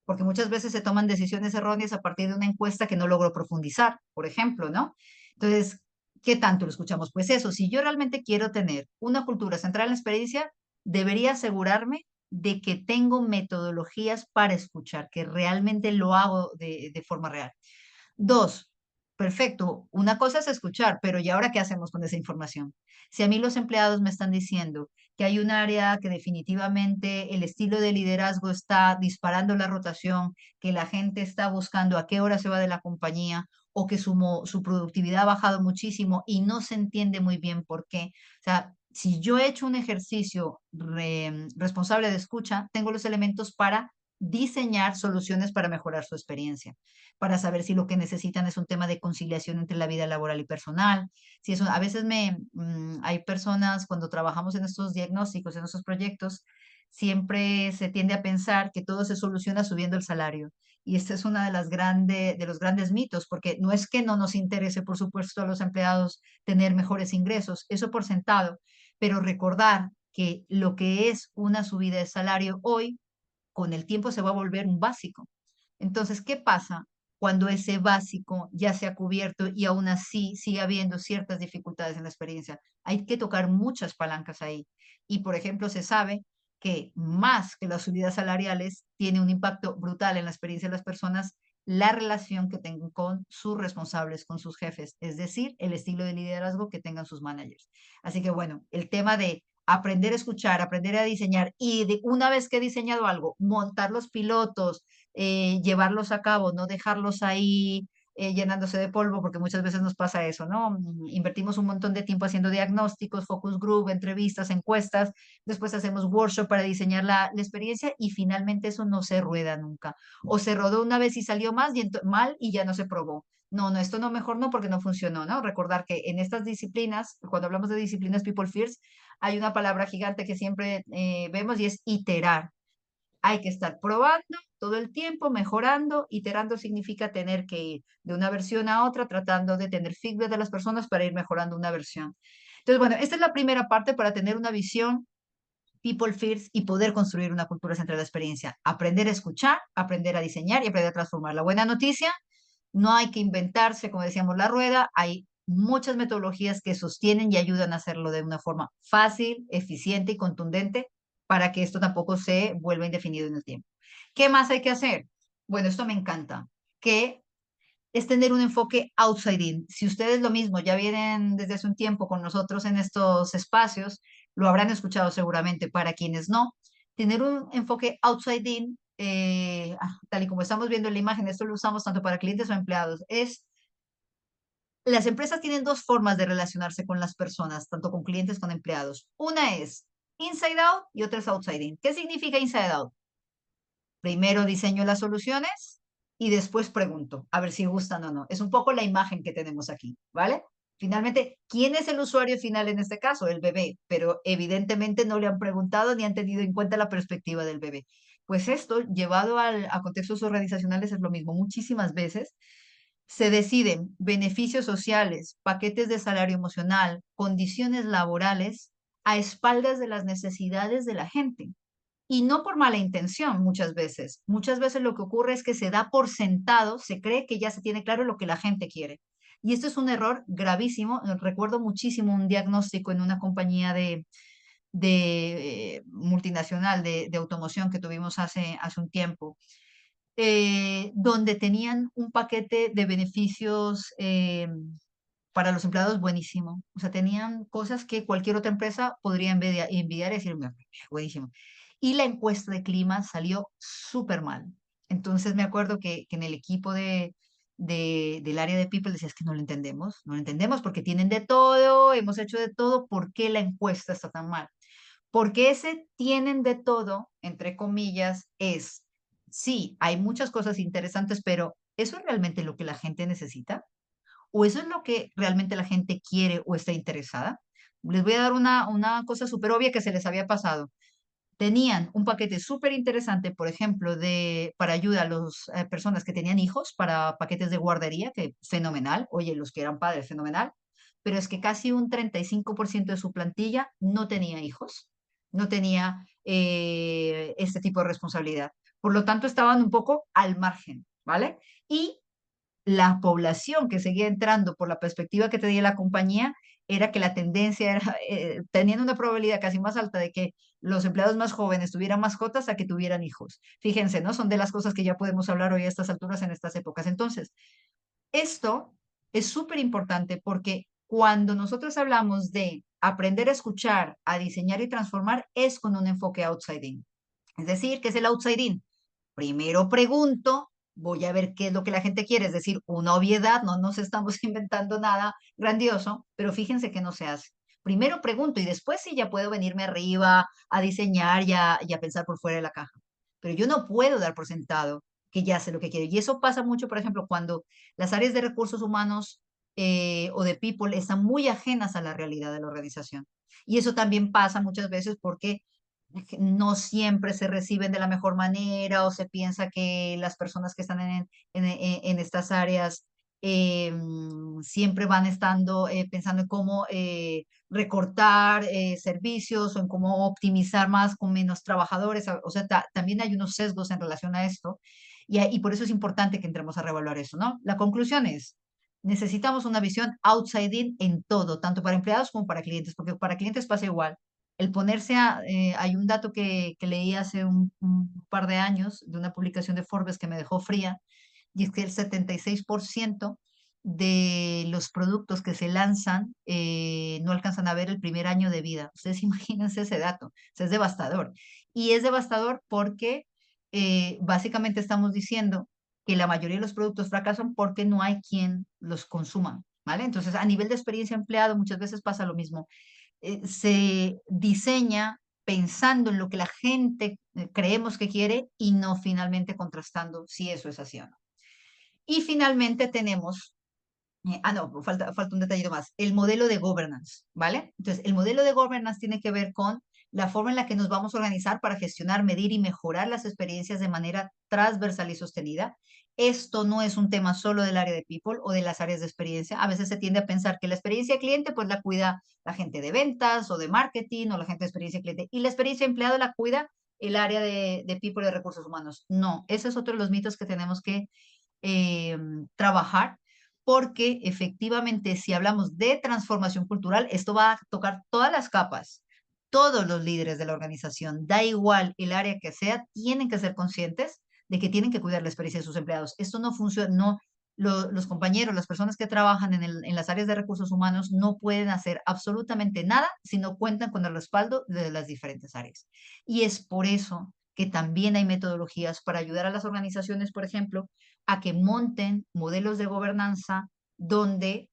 porque muchas veces se toman decisiones erróneas a partir de una encuesta que no logró profundizar, por ejemplo, ¿no? Entonces, ¿qué tanto lo escuchamos? Pues eso, si yo realmente quiero tener una cultura centrada en la experiencia, debería asegurarme de que tengo metodologías para escuchar, que realmente lo hago de forma real. 2, perfecto. Una cosa es escuchar, pero ¿y ahora qué hacemos con esa información? Si a mí los empleados me están diciendo que hay un área que definitivamente el estilo de liderazgo está disparando la rotación, que la gente está buscando a qué hora se va de la compañía, o que su productividad ha bajado muchísimo y no se entiende muy bien por qué. O sea, si yo he hecho un ejercicio responsable de escucha, tengo los elementos para diseñar soluciones para mejorar su experiencia, para saber si lo que necesitan es un tema de conciliación entre la vida laboral y personal. Si eso, a veces hay personas cuando trabajamos en estos diagnósticos, en estos proyectos, siempre se tiende a pensar que todo se soluciona subiendo el salario. Y este es uno de los grandes mitos, porque no es que no nos interese, por supuesto, a los empleados tener mejores ingresos, eso por sentado, pero recordar que lo que es una subida de salario hoy, con el tiempo se va a volver un básico. Entonces, ¿qué pasa cuando ese básico ya se ha cubierto y aún así sigue habiendo ciertas dificultades en la experiencia? Hay que tocar muchas palancas ahí. Y, por ejemplo, se sabe que más que las subidas salariales, tiene un impacto brutal en la experiencia de las personas la relación que tengan con sus responsables, con sus jefes, es decir, el estilo de liderazgo que tengan sus managers. Así que bueno, el tema de aprender a escuchar, aprender a diseñar y una vez que he diseñado algo, montar los pilotos, llevarlos a cabo, no dejarlos ahí llenándose de polvo, porque muchas veces nos pasa eso, ¿no? Invertimos un montón de tiempo haciendo diagnósticos, focus group, entrevistas, encuestas, después hacemos workshop para diseñar la experiencia y finalmente eso no se rueda nunca. O se rodó una vez y salió mal y ya no se probó. No, no, esto no, mejor no, porque no funcionó, ¿no? Recordar que en estas disciplinas, cuando hablamos de disciplinas People First, hay una palabra gigante que siempre vemos y es iterar. Hay que estar probando todo el tiempo, mejorando. Iterando significa tener que ir de una versión a otra, tratando de tener feedback de las personas para ir mejorando una versión. Entonces, bueno, esta es la primera parte para tener una visión people first y poder construir una cultura centrada en la experiencia. Aprender a escuchar, aprender a diseñar y aprender a transformar. La buena noticia: no hay que inventarse, como decíamos, la rueda. Hay muchas metodologías que sostienen y ayudan a hacerlo de una forma fácil, eficiente y contundente para que esto tampoco se vuelva indefinido en el tiempo. ¿Qué más hay que hacer? Bueno, esto me encanta, que es tener un enfoque outside in. Si ustedes lo mismo ya vienen desde hace un tiempo con nosotros en estos espacios, lo habrán escuchado seguramente. Para quienes no, tener un enfoque outside in, tal y como estamos viendo en la imagen, esto lo usamos tanto para clientes o empleados, las empresas tienen 2 formas de relacionarse con las personas, tanto con clientes como con empleados. Una es inside out y otra es outside in. ¿Qué significa inside out? Primero diseño las soluciones y después pregunto a ver si gustan o no. Es un poco la imagen que tenemos aquí, ¿vale? Finalmente, ¿quién es el usuario final en este caso? El bebé, pero evidentemente no le han preguntado ni han tenido en cuenta la perspectiva del bebé. Pues esto, llevado a contextos organizacionales, es lo mismo. Muchísimas veces se deciden beneficios sociales, paquetes de salario emocional, condiciones laborales a espaldas de las necesidades de la gente. Y no por mala intención muchas veces. Muchas veces lo que ocurre es que se da por sentado, se cree que ya se tiene claro lo que la gente quiere. Y esto es un error gravísimo. Recuerdo muchísimo un diagnóstico en una compañía de multinacional de automoción que tuvimos hace un tiempo, donde tenían un paquete de beneficios para los empleados buenísimo. O sea, tenían cosas que cualquier otra empresa podría envidiar y decir, "Mira, buenísimo". Y la encuesta de clima salió súper mal. Entonces me acuerdo que en el equipo del área de People decía, es que no lo entendemos porque tienen de todo, hemos hecho de todo, ¿por qué la encuesta está tan mal? Porque ese tienen de todo, entre comillas, es, sí, hay muchas cosas interesantes, pero ¿eso es realmente lo que la gente necesita? ¿O eso es lo que realmente la gente quiere o está interesada? Les voy a dar una cosa súper obvia que se les había pasado. Tenían un paquete súper interesante, por ejemplo, para ayuda a las personas que tenían hijos, para paquetes de guardería, que fenomenal. Oye, los que eran padres, fenomenal. Pero es que casi un 35% de su plantilla no tenía hijos, no tenía este tipo de responsabilidad. Por lo tanto, estaban un poco al margen, ¿vale? Y la población que seguía entrando por la perspectiva que tenía la compañía era que la tendencia era, teniendo una probabilidad casi más alta de que los empleados más jóvenes tuvieran mascotas a que tuvieran hijos. Fíjense, ¿no? Son de las cosas que ya podemos hablar hoy a estas alturas en estas épocas. Entonces, esto es súper importante porque cuando nosotros hablamos de aprender a escuchar, a diseñar y transformar, es con un enfoque outside in. Es decir, ¿qué es el outside in? Primero pregunto, voy a ver qué es lo que la gente quiere, es decir, una obviedad, no nos estamos inventando nada grandioso, pero fíjense que no se hace. Primero pregunto y después sí ya puedo venirme arriba a diseñar y a pensar por fuera de la caja. Pero yo no puedo dar por sentado que ya sé lo que quiero. Y eso pasa mucho, por ejemplo, cuando las áreas de recursos humanos o de people están muy ajenas a la realidad de la organización. Y eso también pasa muchas veces porque no siempre se reciben de la mejor manera o se piensa que las personas que están en estas áreas siempre van estando pensando en cómo recortar servicios o en cómo optimizar más con menos trabajadores. O sea, también hay unos sesgos en relación a esto y por eso es importante que entremos a reevaluar eso, ¿no? La conclusión es, necesitamos una visión outside in en todo, tanto para empleados como para clientes, porque para clientes pasa igual el ponerse hay un dato que leí hace un par de años de una publicación de Forbes que me dejó fría, y es que el 76% de los productos que se lanzan no alcanzan a ver el primer año de vida. Ustedes imagínense ese dato, o sea, es devastador. Y es devastador porque básicamente estamos diciendo que la mayoría de los productos fracasan porque no hay quien los consuma, ¿vale? Entonces, a nivel de experiencia empleado, muchas veces pasa lo mismo se diseña pensando en lo que la gente creemos que quiere y no finalmente contrastando si eso es así o no. Y finalmente tenemos no, falta un detallito más. El modelo de governance, ¿vale? Entonces, el modelo de governance tiene que ver con la forma en la que nos vamos a organizar para gestionar, medir y mejorar las experiencias de manera transversal y sostenida. Esto no es un tema solo del área de people o de las áreas de experiencia. A veces se tiende a pensar que la experiencia de cliente pues la cuida la gente de ventas o de marketing o la gente de experiencia de cliente y la experiencia de empleado la cuida el área de people y de recursos humanos. No, ese es otro de los mitos que tenemos que eh, trabajar porque efectivamente si hablamos de transformación cultural, esto va a tocar todas las capas, todos los líderes de la organización, da igual el área que sea, tienen que ser conscientes de que tienen que cuidar la experiencia de sus empleados. Esto no funciona, no, los compañeros, las personas que trabajan en las áreas de recursos humanos no pueden hacer absolutamente nada si no cuentan con el respaldo de las diferentes áreas. Y es por eso que también hay metodologías para ayudar a las organizaciones, por ejemplo, a que monten modelos de gobernanza donde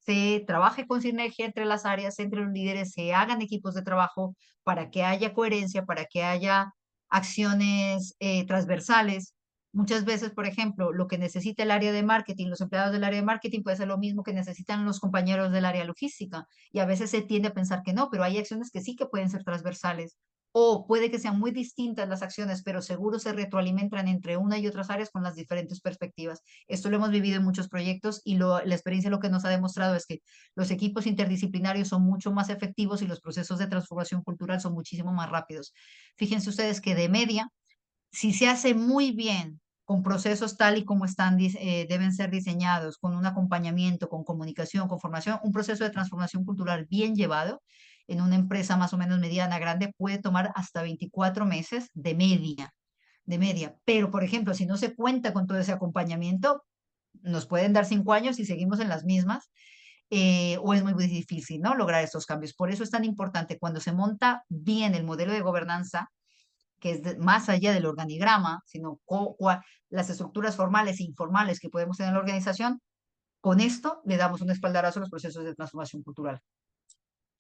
se trabaje con sinergia entre las áreas, entre los líderes, se hagan equipos de trabajo para que haya coherencia, para que haya acciones transversales. Muchas veces, por ejemplo, lo que necesita el área de marketing, los empleados del área de marketing puede ser lo mismo que necesitan los compañeros del área logística. Y a veces se tiende a pensar que no, pero hay acciones que sí que pueden ser transversales o puede que sean muy distintas las acciones, pero seguro se retroalimentan entre una y otras áreas con las diferentes perspectivas. Esto lo hemos vivido en muchos proyectos y la experiencia lo que nos ha demostrado es que los equipos interdisciplinarios son mucho más efectivos y los procesos de transformación cultural son muchísimo más rápidos. Fíjense ustedes que de media, si se hace muy bien con procesos tal y como están, deben ser diseñados, con un acompañamiento, con comunicación, con formación, un proceso de transformación cultural bien llevado en una empresa más o menos mediana, grande, puede tomar hasta 24 meses de media. Pero, por ejemplo, si no se cuenta con todo ese acompañamiento, nos pueden dar 5 años y seguimos en las mismas, o es muy, muy difícil, ¿no? Lograr estos cambios. Por eso es tan importante cuando se monta bien el modelo de gobernanza, que es más allá del organigrama, sino las estructuras formales e informales que podemos tener en la organización, con esto le damos un espaldarazo a los procesos de transformación cultural.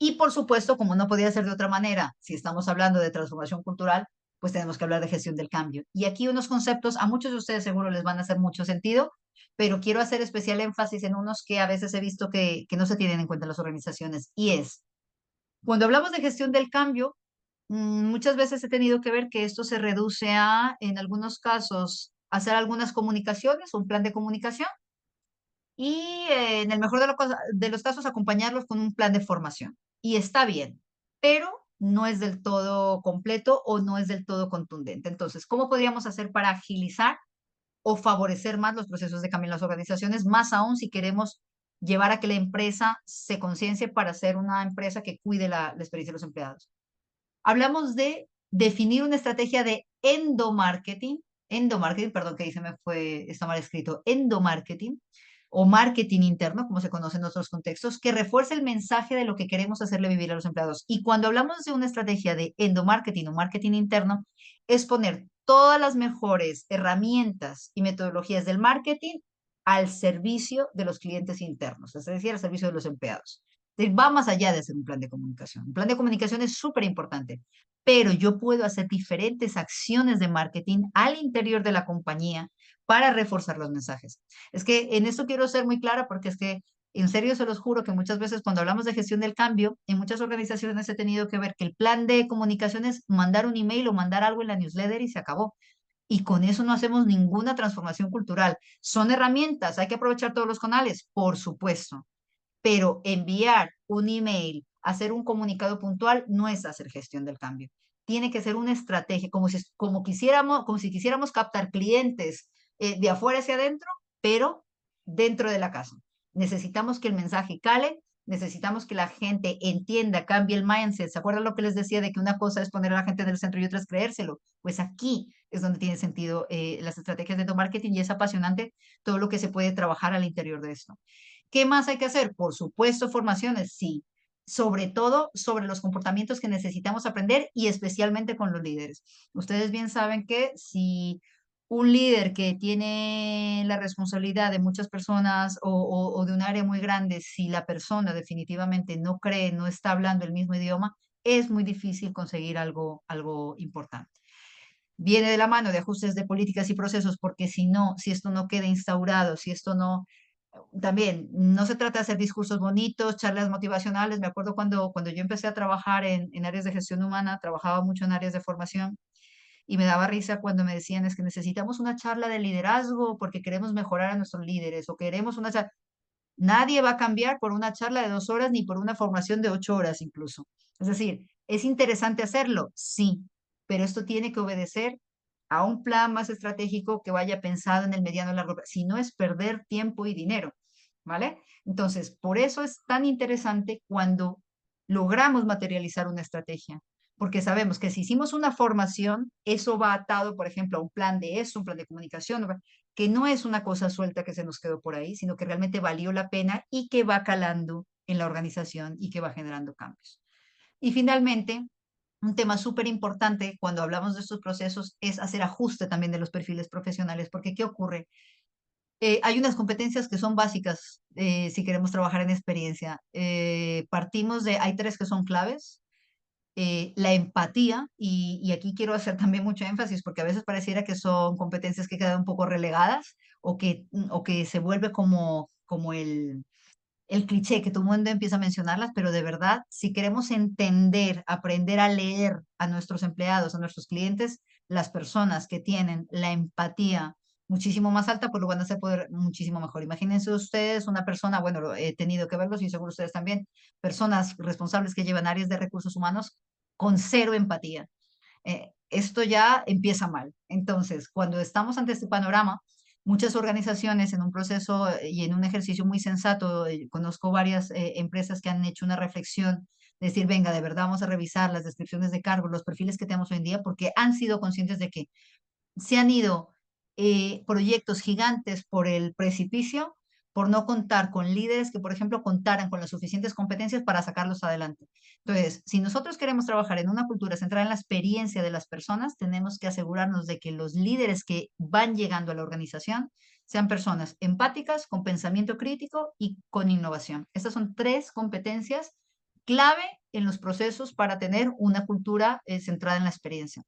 Y por supuesto, como no podía ser de otra manera, si estamos hablando de transformación cultural, pues tenemos que hablar de gestión del cambio. Y aquí unos conceptos, a muchos de ustedes seguro les van a hacer mucho sentido, pero quiero hacer especial énfasis en unos que a veces he visto que no se tienen en cuenta en las organizaciones. Y es, cuando hablamos de gestión del cambio, muchas veces he tenido que ver que esto se reduce a, en algunos casos, hacer algunas comunicaciones, un plan de comunicación, y en el mejor de los casos acompañarlos con un plan de formación. Y está bien, pero no es del todo completo o no es del todo contundente. Entonces, ¿cómo podríamos hacer para agilizar o favorecer más los procesos de cambio en las organizaciones, más aún si queremos llevar a que la empresa se conciencie para ser una empresa que cuide la experiencia de los empleados? Hablamos de definir una estrategia de endomarketing, perdón, que ahí se me fue, está mal escrito, endomarketing o marketing interno, como se conoce en otros contextos, que refuerce el mensaje de lo que queremos hacerle vivir a los empleados. Y cuando hablamos de una estrategia de endomarketing o marketing interno, es poner todas las mejores herramientas y metodologías del marketing al servicio de los clientes internos, es decir, al servicio de los empleados. Va más allá de hacer un plan de comunicación. Un plan de comunicación es súper importante, pero yo puedo hacer diferentes acciones de marketing al interior de la compañía para reforzar los mensajes. Es que en esto quiero ser muy clara porque es que en serio se los juro que muchas veces cuando hablamos de gestión del cambio, en muchas organizaciones he tenido que ver que el plan de comunicación es mandar un email o mandar algo en la newsletter y se acabó. Y con eso no hacemos ninguna transformación cultural. Son herramientas, hay que aprovechar todos los canales, por supuesto, pero enviar un email, hacer un comunicado puntual, no es hacer gestión del cambio. Tiene que ser una estrategia, como si quisiéramos captar clientes de afuera hacia adentro, pero dentro de la casa. Necesitamos que el mensaje cale, necesitamos que la gente entienda, cambie el mindset. ¿Se acuerdan lo que les decía de que una cosa es poner a la gente en el centro y otra es creérselo? Pues aquí es donde tiene sentido las estrategias de marketing y es apasionante todo lo que se puede trabajar al interior de esto. ¿Qué más hay que hacer? Por supuesto, formaciones, sí. Sobre todo sobre los comportamientos que necesitamos aprender y especialmente con los líderes. Ustedes bien saben que si un líder que tiene la responsabilidad de muchas personas o de un área muy grande, si la persona definitivamente no cree, no está hablando el mismo idioma, es muy difícil conseguir algo importante. Viene de la mano de ajustes de políticas y procesos, porque si no, si esto no queda instaurado, si esto no, también no se trata de hacer discursos bonitos, charlas motivacionales. Me acuerdo cuando yo empecé a trabajar en áreas de gestión humana, trabajaba mucho en áreas de formación y me daba risa cuando me decían es que necesitamos una charla de liderazgo porque queremos mejorar a nuestros líderes o queremos una charla. Nadie va a cambiar por una charla de 2 horas ni por una formación de 8 horas incluso. Es decir, ¿es interesante hacerlo? Sí, pero esto tiene que obedecer a un plan más estratégico que vaya pensado en el mediano y largo plazo. Si no es perder tiempo y dinero, ¿vale? Entonces, por eso es tan interesante cuando logramos materializar una estrategia, porque sabemos que si hicimos una formación, eso va atado, por ejemplo, a un plan de eso, un plan de comunicación, que no es una cosa suelta que se nos quedó por ahí, sino que realmente valió la pena y que va calando en la organización y que va generando cambios. Y finalmente, un tema súper importante cuando hablamos de estos procesos es hacer ajuste también de los perfiles profesionales, porque ¿qué ocurre? Hay unas competencias que son básicas si queremos trabajar en experiencia. Hay tres que son claves. La empatía, y aquí quiero hacer también mucho énfasis porque a veces pareciera que son competencias que quedan un poco relegadas o que se vuelve como el cliché que todo el mundo empieza a mencionarlas, pero de verdad, si queremos entender, aprender a leer a nuestros empleados, a nuestros clientes, las personas que tienen la empatía muchísimo más alta, pues lo van a hacer poder muchísimo mejor. Imagínense ustedes una persona, bueno, he tenido que verlos y seguro ustedes también, personas responsables que llevan áreas de recursos humanos con cero empatía. Esto ya empieza mal. Entonces, cuando estamos ante este panorama, muchas organizaciones en un proceso y en un ejercicio muy sensato, conozco varias empresas que han hecho una reflexión, de decir, venga, de verdad vamos a revisar las descripciones de cargos, los perfiles que tenemos hoy en día, porque han sido conscientes de que se han ido proyectos gigantes por el precipicio por no contar con líderes que, por ejemplo, contaran con las suficientes competencias para sacarlos adelante. Entonces, si nosotros queremos trabajar en una cultura centrada en la experiencia de las personas, tenemos que asegurarnos de que los líderes que van llegando a la organización sean personas empáticas, con pensamiento crítico y con innovación. Estas son tres competencias clave en los procesos para tener una cultura centrada en la experiencia.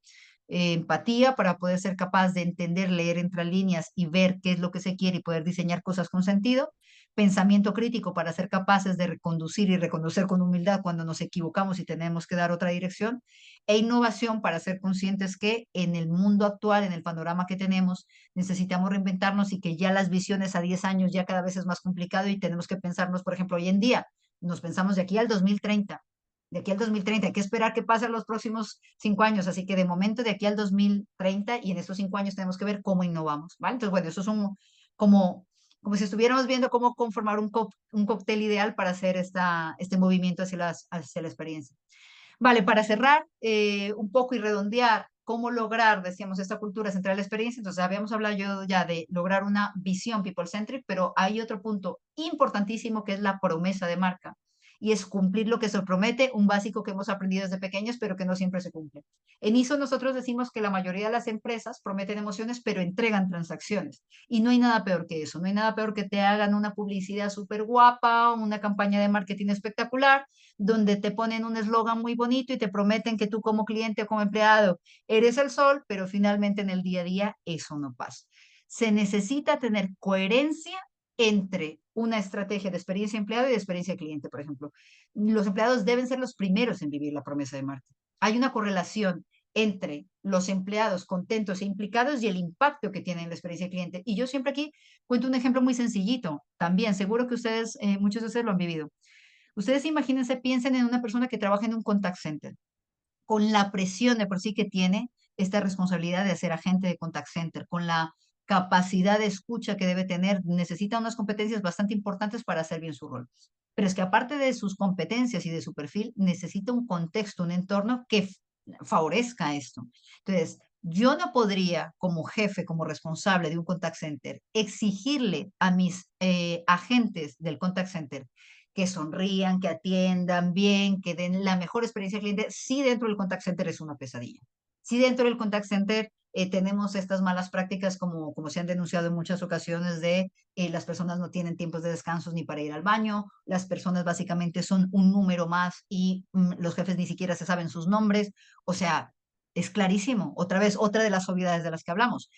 Empatía para poder ser capaz de entender, leer entre líneas y ver qué es lo que se quiere y poder diseñar cosas con sentido. Pensamiento crítico para ser capaces de reconducir y reconocer con humildad cuando nos equivocamos y tenemos que dar otra dirección. E innovación para ser conscientes que en el mundo actual, en el panorama que tenemos, necesitamos reinventarnos y que ya las visiones a 10 años ya cada vez es más complicado y tenemos que pensarnos, por ejemplo, hoy en día, nos pensamos de aquí al 2030. De aquí al 2030, hay que esperar que pasen los próximos 5 años, así que de momento de aquí al 2030 y en estos 5 años tenemos que ver cómo innovamos, ¿vale? Entonces, bueno, eso es como si estuviéramos viendo cómo conformar un cóctel ideal para hacer este movimiento hacia la experiencia. Vale, para cerrar un poco y redondear cómo lograr, decíamos, esta cultura central de la experiencia, entonces habíamos hablado yo ya de lograr una visión people-centric, pero hay otro punto importantísimo que es la promesa de marca y es cumplir lo que se promete, un básico que hemos aprendido desde pequeños, pero que no siempre se cumple. En ISO nosotros decimos que la mayoría de las empresas prometen emociones, pero entregan transacciones. Y no hay nada peor que eso, no hay nada peor que te hagan una publicidad súper guapa, una campaña de marketing espectacular, donde te ponen un eslogan muy bonito y te prometen que tú como cliente o como empleado eres el sol, pero finalmente en el día a día eso no pasa. Se necesita tener coherencia entre una estrategia de experiencia empleado y de experiencia cliente, por ejemplo. Los empleados deben ser los primeros en vivir la promesa de marca. Hay una correlación entre los empleados contentos e implicados y el impacto que tiene en la experiencia cliente. Y yo siempre aquí cuento un ejemplo muy sencillito. También, seguro que ustedes, muchos de ustedes lo han vivido. Ustedes imagínense, piensen en una persona que trabaja en un contact center, con la presión de por sí que tiene esta responsabilidad de ser agente de contact center, con la capacidad de escucha que debe tener, necesita unas competencias bastante importantes para hacer bien su rol. Pero es que aparte de sus competencias y de su perfil, necesita un contexto, un entorno que favorezca esto. Entonces, yo no podría, como jefe, como responsable de un contact center, exigirle a mis agentes del contact center que sonrían, que atiendan bien, que den la mejor experiencia al cliente, si dentro del contact center es una pesadilla. Si dentro del contact center tenemos estas malas prácticas como se han denunciado en muchas ocasiones de las personas no tienen tiempos de descansos ni para ir al baño, las personas básicamente son un número más y los jefes ni siquiera se saben sus nombres, o sea, es clarísimo, otra vez, otra de las obviedades de las que hablamos.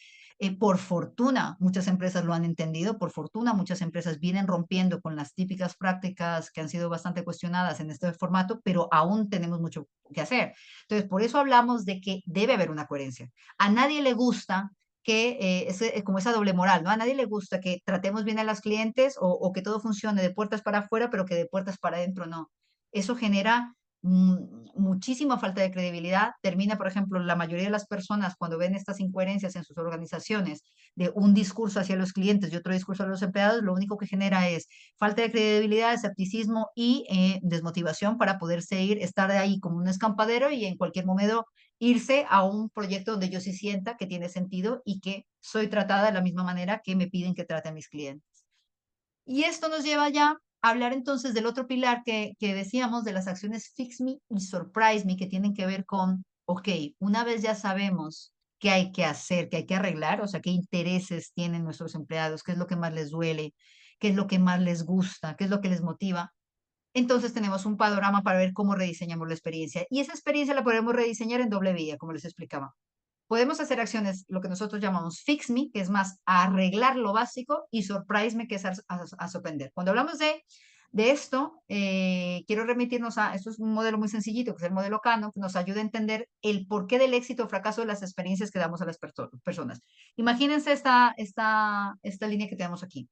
Por fortuna, muchas empresas lo han entendido, por fortuna, muchas empresas vienen rompiendo con las típicas prácticas que han sido bastante cuestionadas en este formato, pero aún tenemos mucho que hacer. Entonces, por eso hablamos de que debe haber una coherencia. A nadie le gusta que, como esa doble moral, ¿no? A nadie le gusta que tratemos bien a los clientes o que todo funcione de puertas para afuera, pero que de puertas para adentro no. Eso genera muchísima falta de credibilidad. Termina, por ejemplo, la mayoría de las personas cuando ven estas incoherencias en sus organizaciones de un discurso hacia los clientes y otro discurso a los empleados, lo único que genera es falta de credibilidad, escepticismo y desmotivación para poder seguir, estar ahí como un escampadero y en cualquier momento irse a un proyecto donde yo sí sienta que tiene sentido y que soy tratada de la misma manera que me piden que trate a mis clientes. Y esto nos lleva ya a hablar entonces del otro pilar que decíamos de las acciones Fix Me y Surprise Me, que tienen que ver con, ok, una vez ya sabemos qué hay que hacer, qué hay que arreglar, o sea, qué intereses tienen nuestros empleados, qué es lo que más les duele, qué es lo que más les gusta, qué es lo que les motiva. Entonces tenemos un panorama para ver cómo rediseñamos la experiencia. Y esa experiencia la podemos rediseñar en doble vía, como les explicaba. Podemos hacer acciones, lo que nosotros llamamos Fix Me, que es más arreglar lo básico, y Surprise Me, que es a sorprender. Cuando hablamos de De esto, quiero remitirnos esto es un modelo muy sencillito, que es el modelo Kano, que nos ayuda a entender el porqué del éxito o fracaso de las experiencias que damos a las personas. Imagínense esta línea que tenemos aquí.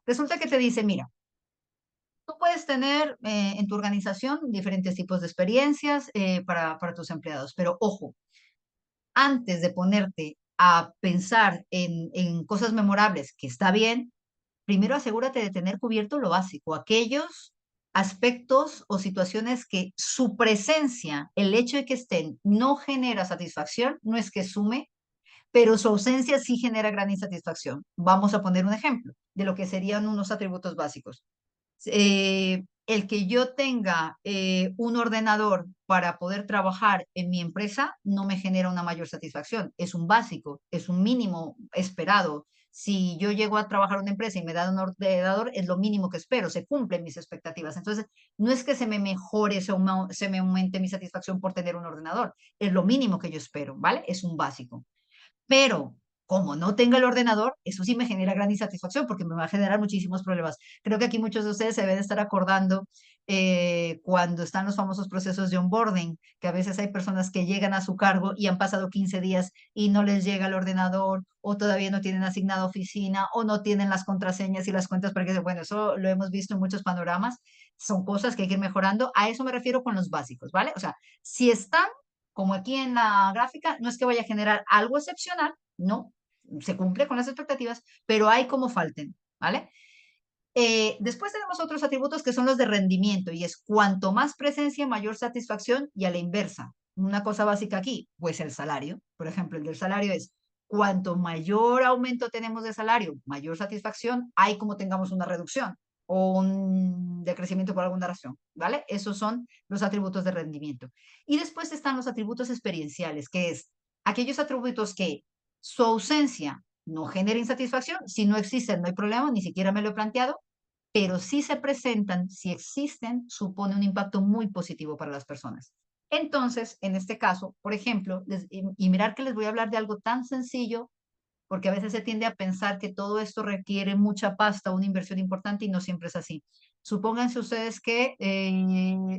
Resulta que te dice, mira, tú puedes tener en tu organización diferentes tipos de experiencias para tus empleados, pero ojo, antes de ponerte a pensar en cosas memorables, que está bien, primero asegúrate de tener cubierto lo básico, aquellos aspectos o situaciones que su presencia, el hecho de que estén, no genera satisfacción, no es que sume, pero su ausencia sí genera gran insatisfacción. Vamos a poner un ejemplo de lo que serían unos atributos básicos. El que yo tenga un ordenador para poder trabajar en mi empresa no me genera una mayor satisfacción. Es un básico, es un mínimo esperado. Si yo llego a trabajar en una empresa y me dan un ordenador, es lo mínimo que espero, se cumplen mis expectativas. Entonces, no es que se me mejore, se me aumente mi satisfacción por tener un ordenador, es lo mínimo que yo espero, ¿vale? Es un básico. Pero como no tenga el ordenador, eso sí me genera gran insatisfacción porque me va a generar muchísimos problemas. Creo que aquí muchos de ustedes se deben estar acordando cuando están los famosos procesos de onboarding, que a veces hay personas que llegan a su cargo y han pasado 15 días y no les llega el ordenador o todavía no tienen asignada oficina o no tienen las contraseñas y las cuentas para que, bueno, eso lo hemos visto en muchos panoramas, son cosas que hay que ir mejorando. A eso me refiero con los básicos, ¿vale? O sea, si están como aquí en la gráfica, no es que vaya a generar algo excepcional, no, se cumple con las expectativas, pero hay como falten, ¿vale? Después tenemos otros atributos que son los de rendimiento y es cuanto más presencia, mayor satisfacción y a la inversa. Una cosa básica aquí, pues el salario. Por ejemplo, el del salario es cuanto mayor aumento tenemos de salario, mayor satisfacción, hay como tengamos una reducción o un decrecimiento por alguna razón, ¿vale? Esos son los atributos de rendimiento. Y después están los atributos experienciales, que es aquellos atributos que su ausencia no genera insatisfacción, si no existen no hay problema, ni siquiera me lo he planteado, pero si se presentan, si existen, supone un impacto muy positivo para las personas. Entonces, en este caso, por ejemplo, y mirar que les voy a hablar de algo tan sencillo, porque a veces se tiende a pensar que todo esto requiere mucha pasta, una inversión importante y no siempre es así. Supónganse ustedes que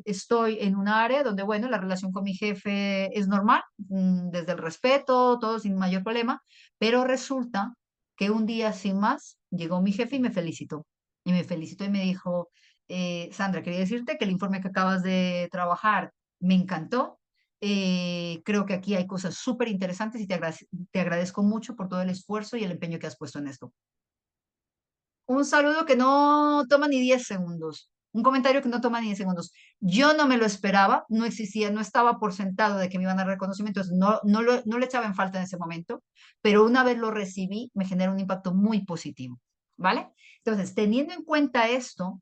estoy en un área donde, bueno, la relación con mi jefe es normal, desde el respeto, todo sin mayor problema, pero resulta que un día sin más llegó mi jefe y me felicitó. Y me felicitó y me dijo, Sandra, quería decirte que el informe que acabas de trabajar me encantó. Creo que aquí hay cosas súper interesantes y te agradezco mucho por todo el esfuerzo y el empeño que has puesto en esto. Un saludo que no toma ni 10 segundos. Un comentario que no toma ni 10 segundos. Yo no me lo esperaba, no existía, no estaba por sentado de que me iban a dar reconocimiento, entonces no le echaba en falta en ese momento, pero una vez lo recibí, me genera un impacto muy positivo, ¿vale? Entonces, teniendo en cuenta esto,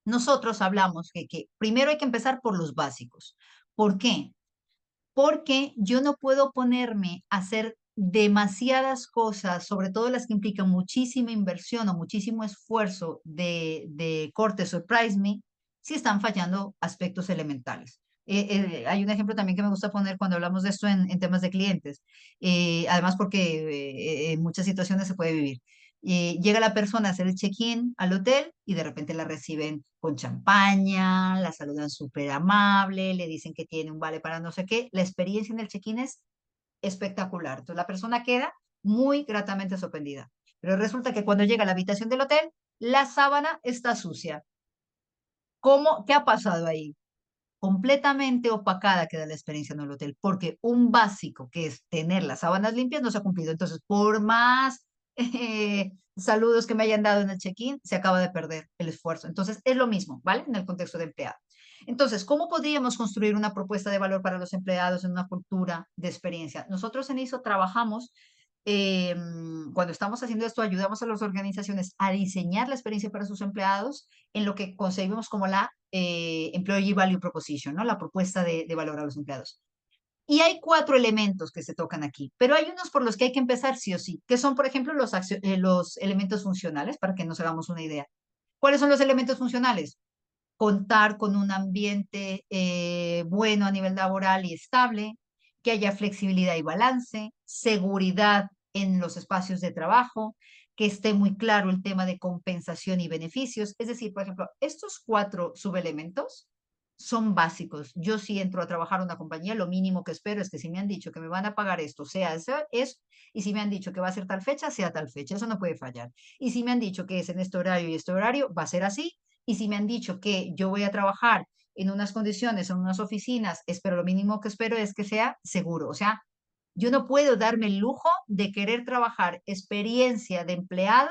nosotros hablamos que primero hay que empezar por los básicos. ¿Por qué? Porque yo no puedo ponerme a hacer demasiadas cosas, sobre todo las que implican muchísima inversión o muchísimo esfuerzo de corte surprise me, si están fallando aspectos elementales. Hay un ejemplo también que me gusta poner cuando hablamos de esto en temas de clientes, además porque en muchas situaciones se puede vivir. Llega la persona a hacer el check-in al hotel y de repente la reciben con champaña, la saludan súper amable, le dicen que tiene un vale para no sé qué. La experiencia en el check-in es espectacular. Entonces la persona queda muy gratamente sorprendida. Pero resulta que cuando llega a la habitación del hotel, la sábana está sucia. ¿Cómo? ¿Qué ha pasado ahí? Completamente opacada queda la experiencia en el hotel, porque un básico que es tener las sábanas limpias no se ha cumplido. Entonces, por más saludos que me hayan dado en el check-in, se acaba de perder el esfuerzo. Entonces, es lo mismo, ¿vale? En el contexto de empleado. Entonces, ¿cómo podríamos construir una propuesta de valor para los empleados en una cultura de experiencia? Nosotros en ISO trabajamos cuando estamos haciendo esto, ayudamos a las organizaciones a diseñar la experiencia para sus empleados en lo que concebimos como la Employee Value Proposition, ¿no? La propuesta de valor a los empleados. Y hay cuatro elementos que se tocan aquí, pero hay unos por los que hay que empezar sí o sí, que son, por ejemplo, los elementos funcionales, para que nos hagamos una idea. ¿Cuáles son los elementos funcionales? Contar con un ambiente bueno a nivel laboral y estable, que haya flexibilidad y balance, seguridad en los espacios de trabajo, que esté muy claro el tema de compensación y beneficios. Es decir, por ejemplo, estos cuatro subelementos son básicos. Yo si entro a trabajar a una compañía, lo mínimo que espero es que si me han dicho que me van a pagar esto, sea eso, y si me han dicho que va a ser tal fecha, sea tal fecha, eso no puede fallar. Y si me han dicho que es en este horario y este horario, va a ser así. Y si me han dicho que yo voy a trabajar en unas condiciones, en unas oficinas, espero lo mínimo que espero es que sea seguro. O sea, yo no puedo darme el lujo de querer trabajar experiencia de empleado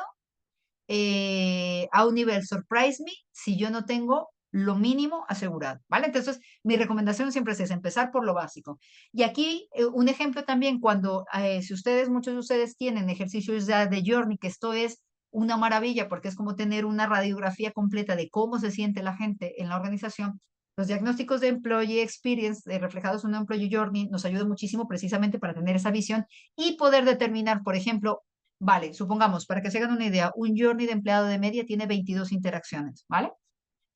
a un nivel surprise me si yo no tengo lo mínimo asegurado, ¿vale? Entonces, mi recomendación siempre es esa, empezar por lo básico. Y aquí un ejemplo también, cuando si ustedes, muchos de ustedes tienen ejercicios ya de Journey, que esto es una maravilla porque es como tener una radiografía completa de cómo se siente la gente en la organización. Los diagnósticos de Employee Experience reflejados en un Employee Journey nos ayudan muchísimo precisamente para tener esa visión y poder determinar, por ejemplo, vale, supongamos, para que se hagan una idea, un journey de empleado de media tiene 22 interacciones, ¿vale?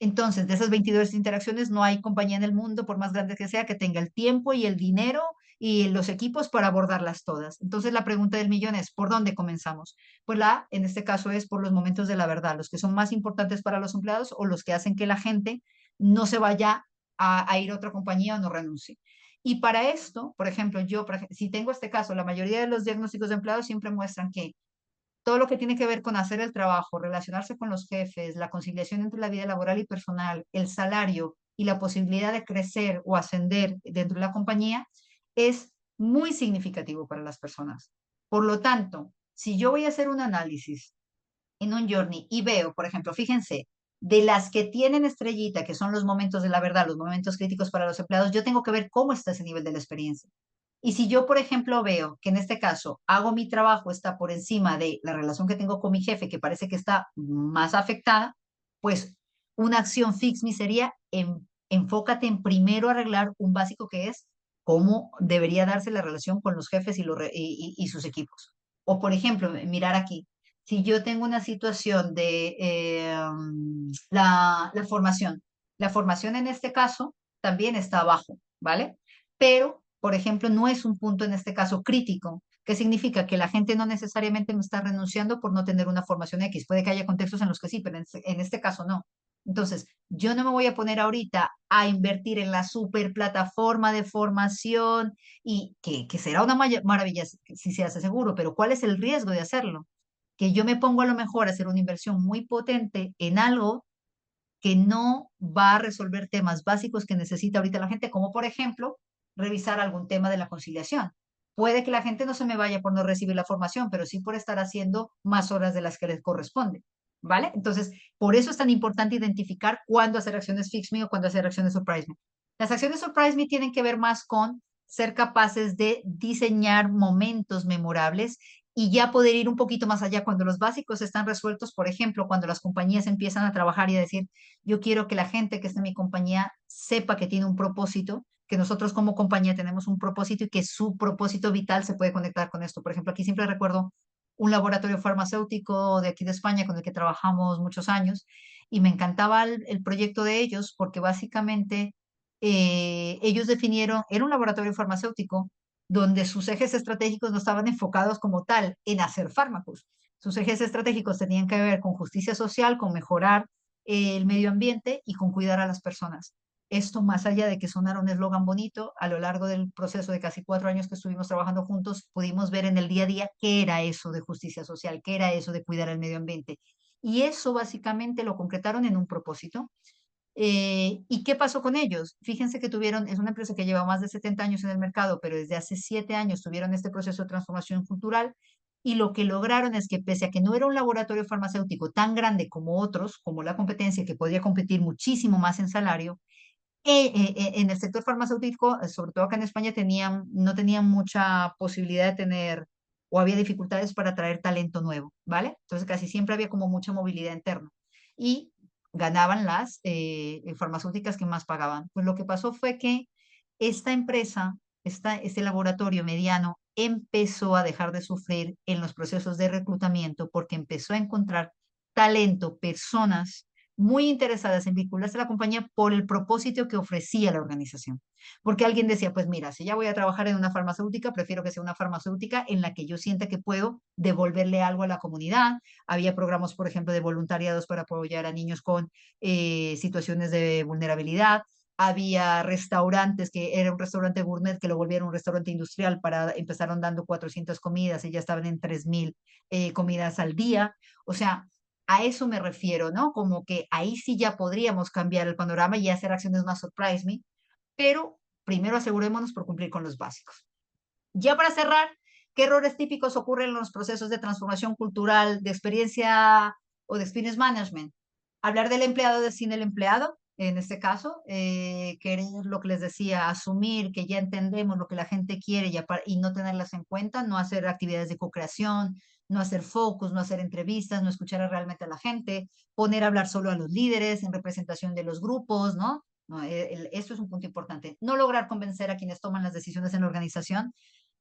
Entonces, de esas 22 interacciones, no hay compañía en el mundo, por más grande que sea, que tenga el tiempo y el dinero y los equipos para abordarlas todas. Entonces, la pregunta del millón es, ¿por dónde comenzamos? Pues en este caso, es por los momentos de la verdad, los que son más importantes para los empleados o los que hacen que la gente no se vaya a ir a otra compañía o no renuncie. Y para esto, por ejemplo, si tengo este caso, la mayoría de los diagnósticos de empleados siempre muestran que todo lo que tiene que ver con hacer el trabajo, relacionarse con los jefes, la conciliación entre la vida laboral y personal, el salario y la posibilidad de crecer o ascender dentro de la compañía es muy significativo para las personas. Por lo tanto, si yo voy a hacer un análisis en un journey y veo, por ejemplo, fíjense, de las que tienen estrellita, que son los momentos de la verdad, los momentos críticos para los empleados, yo tengo que ver cómo está ese nivel de la experiencia. Y si yo, por ejemplo, veo que en este caso hago mi trabajo, está por encima de la relación que tengo con mi jefe, que parece que está más afectada, pues una acción fix me sería enfócate en primero arreglar un básico que es cómo debería darse la relación con los jefes y sus equipos. O, por ejemplo, mirar aquí, si yo tengo una situación de la formación en este caso también está abajo, ¿vale? Pero, por ejemplo, no es un punto en este caso crítico, que significa que la gente no necesariamente me está renunciando por no tener una formación X. Puede que haya contextos en los que sí, pero en este caso no. Entonces, yo no me voy a poner ahorita a invertir en la super plataforma de formación y que será una maravilla si se hace seguro, pero ¿cuál es el riesgo de hacerlo? Que yo me pongo a lo mejor a hacer una inversión muy potente en algo que no va a resolver temas básicos que necesita ahorita la gente, como por ejemplo revisar algún tema de la conciliación. Puede que la gente no se me vaya por no recibir la formación, pero sí por estar haciendo más horas de las que les corresponde. ¿Vale? Entonces, por eso es tan importante identificar cuándo hacer acciones Fix Me o cuándo hacer acciones Surprise Me. Las acciones Surprise Me tienen que ver más con ser capaces de diseñar momentos memorables y ya poder ir un poquito más allá cuando los básicos están resueltos, por ejemplo, cuando las compañías empiezan a trabajar y a decir, yo quiero que la gente que esté en mi compañía sepa que tiene un propósito, que nosotros como compañía tenemos un propósito y que su propósito vital se puede conectar con esto. Por ejemplo, aquí siempre recuerdo un laboratorio farmacéutico de aquí de España con el que trabajamos muchos años y me encantaba el proyecto de ellos porque básicamente ellos definieron, era un laboratorio farmacéutico donde sus ejes estratégicos no estaban enfocados como tal en hacer fármacos. Sus ejes estratégicos tenían que ver con justicia social, con mejorar el medio ambiente y con cuidar a las personas. Esto, más allá de que sonara un eslogan bonito, a lo largo del proceso de casi 4 años que estuvimos trabajando juntos, pudimos ver en el día a día qué era eso de justicia social, qué era eso de cuidar el medio ambiente. Y eso básicamente lo concretaron en un propósito. ¿Y qué pasó con ellos? Fíjense que es una empresa que lleva más de 70 años en el mercado, pero desde hace 7 años tuvieron este proceso de transformación cultural y lo que lograron es que pese a que no era un laboratorio farmacéutico tan grande como otros, como la competencia, que podía competir muchísimo más en salario, en el sector farmacéutico, sobre todo acá en España, no tenían mucha posibilidad de tener o había dificultades para atraer talento nuevo, ¿vale? Entonces casi siempre había como mucha movilidad interna y ganaban las farmacéuticas que más pagaban. Pues lo que pasó fue que esta empresa, este laboratorio mediano, empezó a dejar de sufrir en los procesos de reclutamiento porque empezó a encontrar talento, personas muy interesadas en vincularse a la compañía por el propósito que ofrecía la organización. Porque alguien decía, pues mira, si ya voy a trabajar en una farmacéutica, prefiero que sea una farmacéutica en la que yo sienta que puedo devolverle algo a la comunidad. Había programas, por ejemplo, de voluntariados para apoyar a niños con situaciones de vulnerabilidad. Había restaurantes, que era un restaurante gourmet que lo volvieron un restaurante industrial, para empezaron dando 400 comidas y ya estaban en 3000 comidas al día. O sea, a eso me refiero, ¿no? Como que ahí sí ya podríamos cambiar el panorama y hacer acciones más surprise me, pero primero asegurémonos por cumplir con los básicos. Ya para cerrar, ¿qué errores típicos ocurren en los procesos de transformación cultural, de experiencia o de experience management? Hablar del empleado sin el empleado, en este caso, querer lo que les decía, asumir que ya entendemos lo que la gente quiere y no tenerlas en cuenta, no hacer actividades de co-creación, no hacer focus, no hacer entrevistas, no escuchar realmente a la gente, poner a hablar solo a los líderes en representación de los grupos, ¿no? No, esto es un punto importante. No lograr convencer a quienes toman las decisiones en la organización.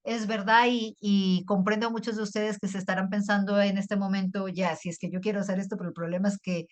Es verdad, y comprendo a muchos de ustedes que se estarán pensando en este momento, ya, si es que yo quiero hacer esto, pero el problema es que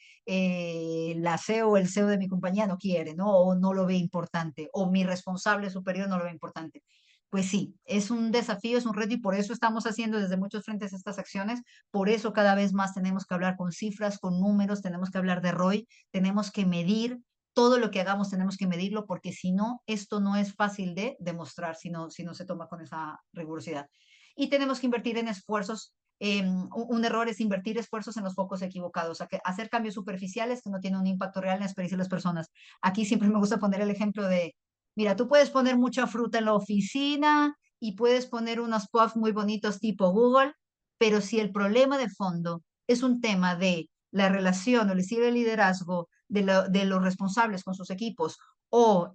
la CEO o el CEO de mi compañía no quiere, ¿no? O no lo ve importante, o mi responsable superior no lo ve importante. Pues sí, es un desafío, es un reto, y por eso estamos haciendo desde muchos frentes estas acciones. Por eso cada vez más tenemos que hablar con cifras, con números, tenemos que hablar de ROI, tenemos que medir todo lo que hagamos, tenemos que medirlo, porque si no, esto no es fácil de demostrar si no se toma con esa rigurosidad. Y tenemos que invertir en esfuerzos. Un error es invertir esfuerzos en los focos equivocados, o sea, que hacer cambios superficiales que no tienen un impacto real en la experiencia de las personas. Aquí siempre me gusta poner el ejemplo de, mira, tú puedes poner mucha fruta en la oficina y puedes poner unos puffs muy bonitos tipo Google, pero si el problema de fondo es un tema de la relación o el estilo de liderazgo de los responsables con sus equipos, o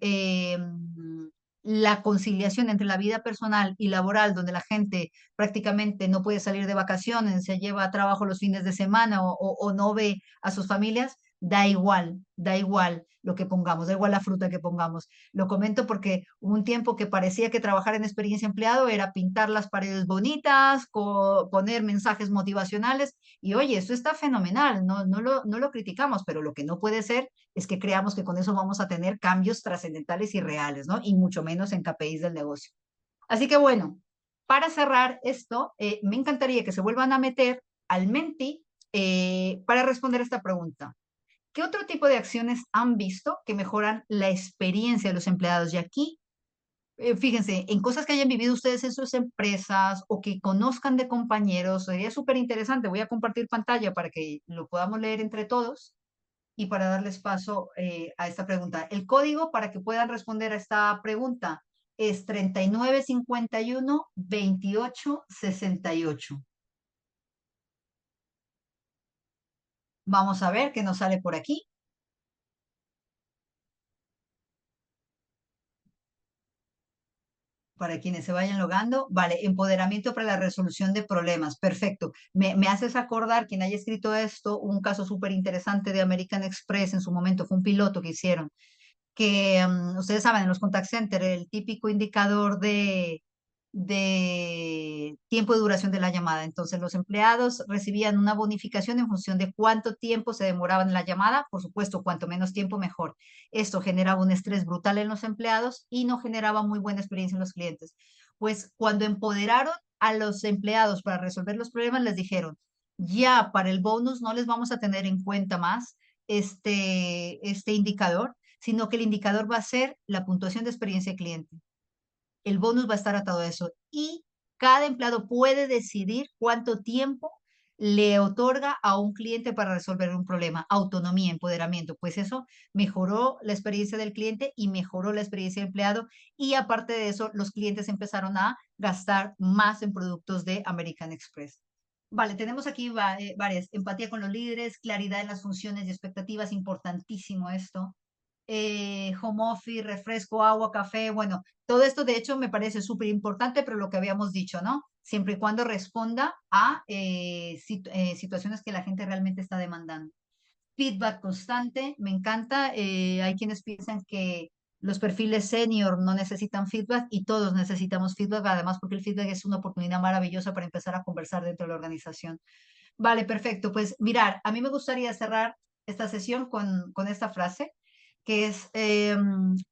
la conciliación entre la vida personal y laboral, donde la gente prácticamente no puede salir de vacaciones, se lleva a trabajo los fines de semana o no ve a sus familias, da igual lo que pongamos, da igual la fruta que pongamos. Lo comento porque hubo un tiempo que parecía que trabajar en experiencia empleado era pintar las paredes bonitas, poner mensajes motivacionales, y oye, eso está fenomenal, no lo criticamos, pero lo que no puede ser es que creamos que con eso vamos a tener cambios trascendentales y reales, ¿no? Y mucho menos en KPIs del negocio. Así que bueno, para cerrar esto, me encantaría que se vuelvan a meter al Menti para responder esta pregunta. ¿Qué otro tipo de acciones han visto que mejoran la experiencia de los empleados? Y aquí, fíjense, en cosas que hayan vivido ustedes en sus empresas o que conozcan de compañeros, sería súper interesante. Voy a compartir pantalla para que lo podamos leer entre todos y para darles paso a esta pregunta. El código para que puedan responder a esta pregunta es 3951-2868. Vamos a ver qué nos sale por aquí. Para quienes se vayan logando. Vale, empoderamiento para la resolución de problemas. Perfecto. Me haces acordar, quien haya escrito esto, un caso súper interesante de American Express en su momento, fue un piloto que hicieron, que ustedes saben, en los contact centers, el típico indicador de tiempo de duración de la llamada. Entonces, los empleados recibían una bonificación en función de cuánto tiempo se demoraban en la llamada. Por supuesto, cuanto menos tiempo, mejor. Esto generaba un estrés brutal en los empleados y no generaba muy buena experiencia en los clientes. Pues cuando empoderaron a los empleados para resolver los problemas, les dijeron, ya para el bonus no les vamos a tener en cuenta más este indicador, sino que el indicador va a ser la puntuación de experiencia de cliente. El bonus va a estar atado a eso, y cada empleado puede decidir cuánto tiempo le otorga a un cliente para resolver un problema. Autonomía, empoderamiento, pues eso mejoró la experiencia del cliente y mejoró la experiencia del empleado, y aparte de eso, los clientes empezaron a gastar más en productos de American Express. Vale, tenemos aquí varias. Empatía con los líderes, claridad en las funciones y expectativas, importantísimo esto. Home office, refresco, agua, café, bueno, todo esto de hecho me parece súper importante, pero lo que habíamos dicho, ¿no? Siempre y cuando responda a situaciones que la gente realmente está demandando. Feedback constante, me encanta. Hay quienes piensan que los perfiles senior no necesitan feedback, y todos necesitamos feedback, además porque el feedback es una oportunidad maravillosa para empezar a conversar dentro de la organización. Vale, perfecto. Pues mirar, a mí me gustaría cerrar. esta sesión con esta frase, que es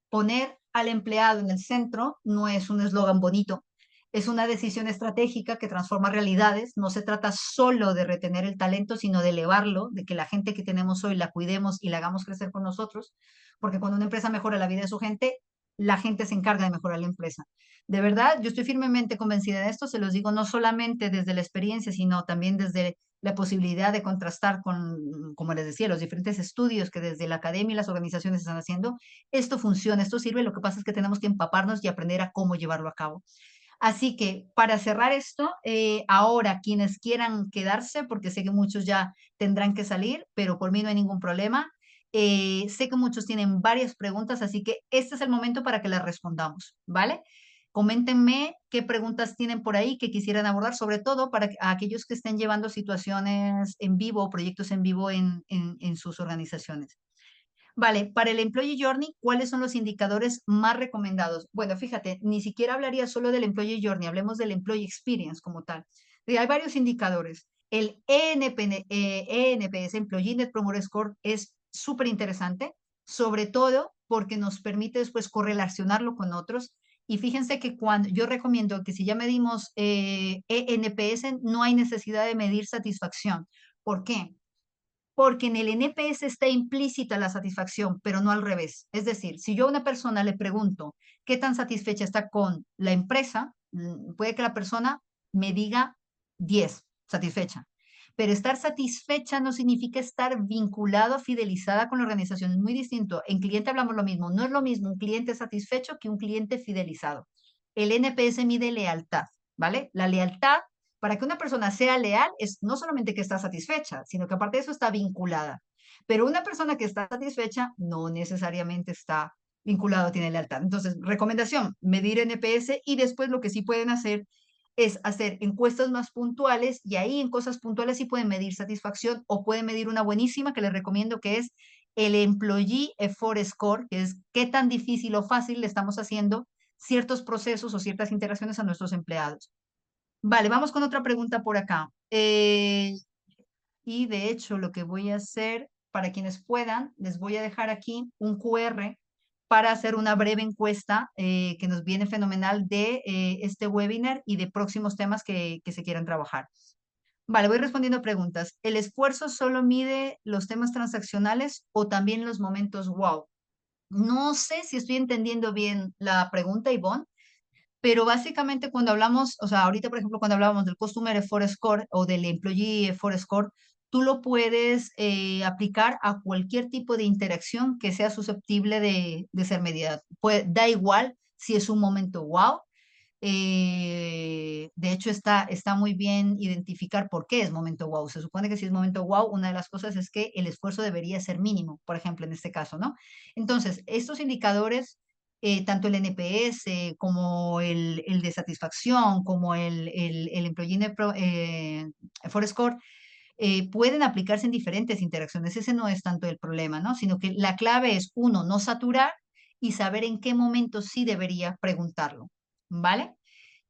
poner al empleado en el centro no es un eslogan bonito, es una decisión estratégica que transforma realidades. No se trata solo de retener el talento, sino de elevarlo, de que la gente que tenemos hoy la cuidemos y la hagamos crecer con nosotros, porque cuando una empresa mejora la vida de su gente, la gente se encarga de mejorar la empresa. De verdad, yo estoy firmemente convencida de esto, se los digo no solamente desde la experiencia, sino también desde la posibilidad de contrastar con, como les decía, los diferentes estudios que desde la academia y las organizaciones están haciendo. Esto funciona, esto sirve, lo que pasa es que tenemos que empaparnos y aprender a cómo llevarlo a cabo. Así que para cerrar esto, ahora quienes quieran quedarse, porque sé que muchos ya tendrán que salir, pero por mí no hay ningún problema. Sé que muchos tienen varias preguntas, así que este es el momento para que las respondamos, ¿vale? Coméntenme qué preguntas tienen por ahí que quisieran abordar, sobre todo para aquellos que estén llevando situaciones en vivo o proyectos en vivo en sus organizaciones. Vale, para el Employee Journey, ¿cuáles son los indicadores más recomendados? Bueno, fíjate, ni siquiera hablaría solo del Employee Journey, hablemos del Employee Experience como tal. Hay varios indicadores. El ENPS, Employee Net Promoter Score, es súper interesante, sobre todo porque nos permite después correlacionarlo con otros. Y fíjense que cuando yo recomiendo que si ya medimos ENPS, no hay necesidad de medir satisfacción. ¿Por qué? Porque en el NPS está implícita la satisfacción, pero no al revés. Es decir, si yo a una persona le pregunto qué tan satisfecha está con la empresa, puede que la persona me diga 10, satisfecha. Pero estar satisfecha no significa estar vinculado, fidelizada con la organización. Es muy distinto. En cliente hablamos lo mismo. No es lo mismo un cliente satisfecho que un cliente fidelizado. El NPS mide lealtad, ¿vale? La lealtad para que una persona sea leal es no solamente que está satisfecha, sino que aparte de eso está vinculada. Pero una persona que está satisfecha no necesariamente está vinculado, tiene lealtad. Entonces, recomendación, medir NPS y después lo que sí pueden hacer es hacer encuestas más puntuales y ahí en cosas puntuales sí pueden medir satisfacción o pueden medir una buenísima que les recomiendo que es el Employee Effort Score, que es qué tan difícil o fácil le estamos haciendo ciertos procesos o ciertas interacciones a nuestros empleados. Vale, vamos con otra pregunta por acá. Y de hecho, lo que voy a hacer, para quienes puedan, les voy a dejar aquí un QR para hacer una breve encuesta que nos viene fenomenal de este webinar y de próximos temas que se quieran trabajar. Vale, voy respondiendo preguntas. ¿El esfuerzo solo mide los temas transaccionales o también los momentos wow? No sé si estoy entendiendo bien la pregunta, Ivonne, pero básicamente cuando hablamos, o sea, ahorita por ejemplo cuando hablábamos del Customer Effort Score o del Employee Effort Score, tú lo puedes aplicar a cualquier tipo de interacción que sea susceptible de ser medida. Da igual si es un momento wow. De hecho, está muy bien identificar por qué es momento wow. Se supone que si es momento wow, una de las cosas es que el esfuerzo debería ser mínimo, por ejemplo, en este caso, ¿no? Entonces, estos indicadores tanto el NPS como el de satisfacción, como el Employee Effort Score, pueden aplicarse en diferentes interacciones. Ese no es tanto el problema, ¿no? Sino que la clave es, uno, no saturar y saber en qué momento sí debería preguntarlo, ¿vale?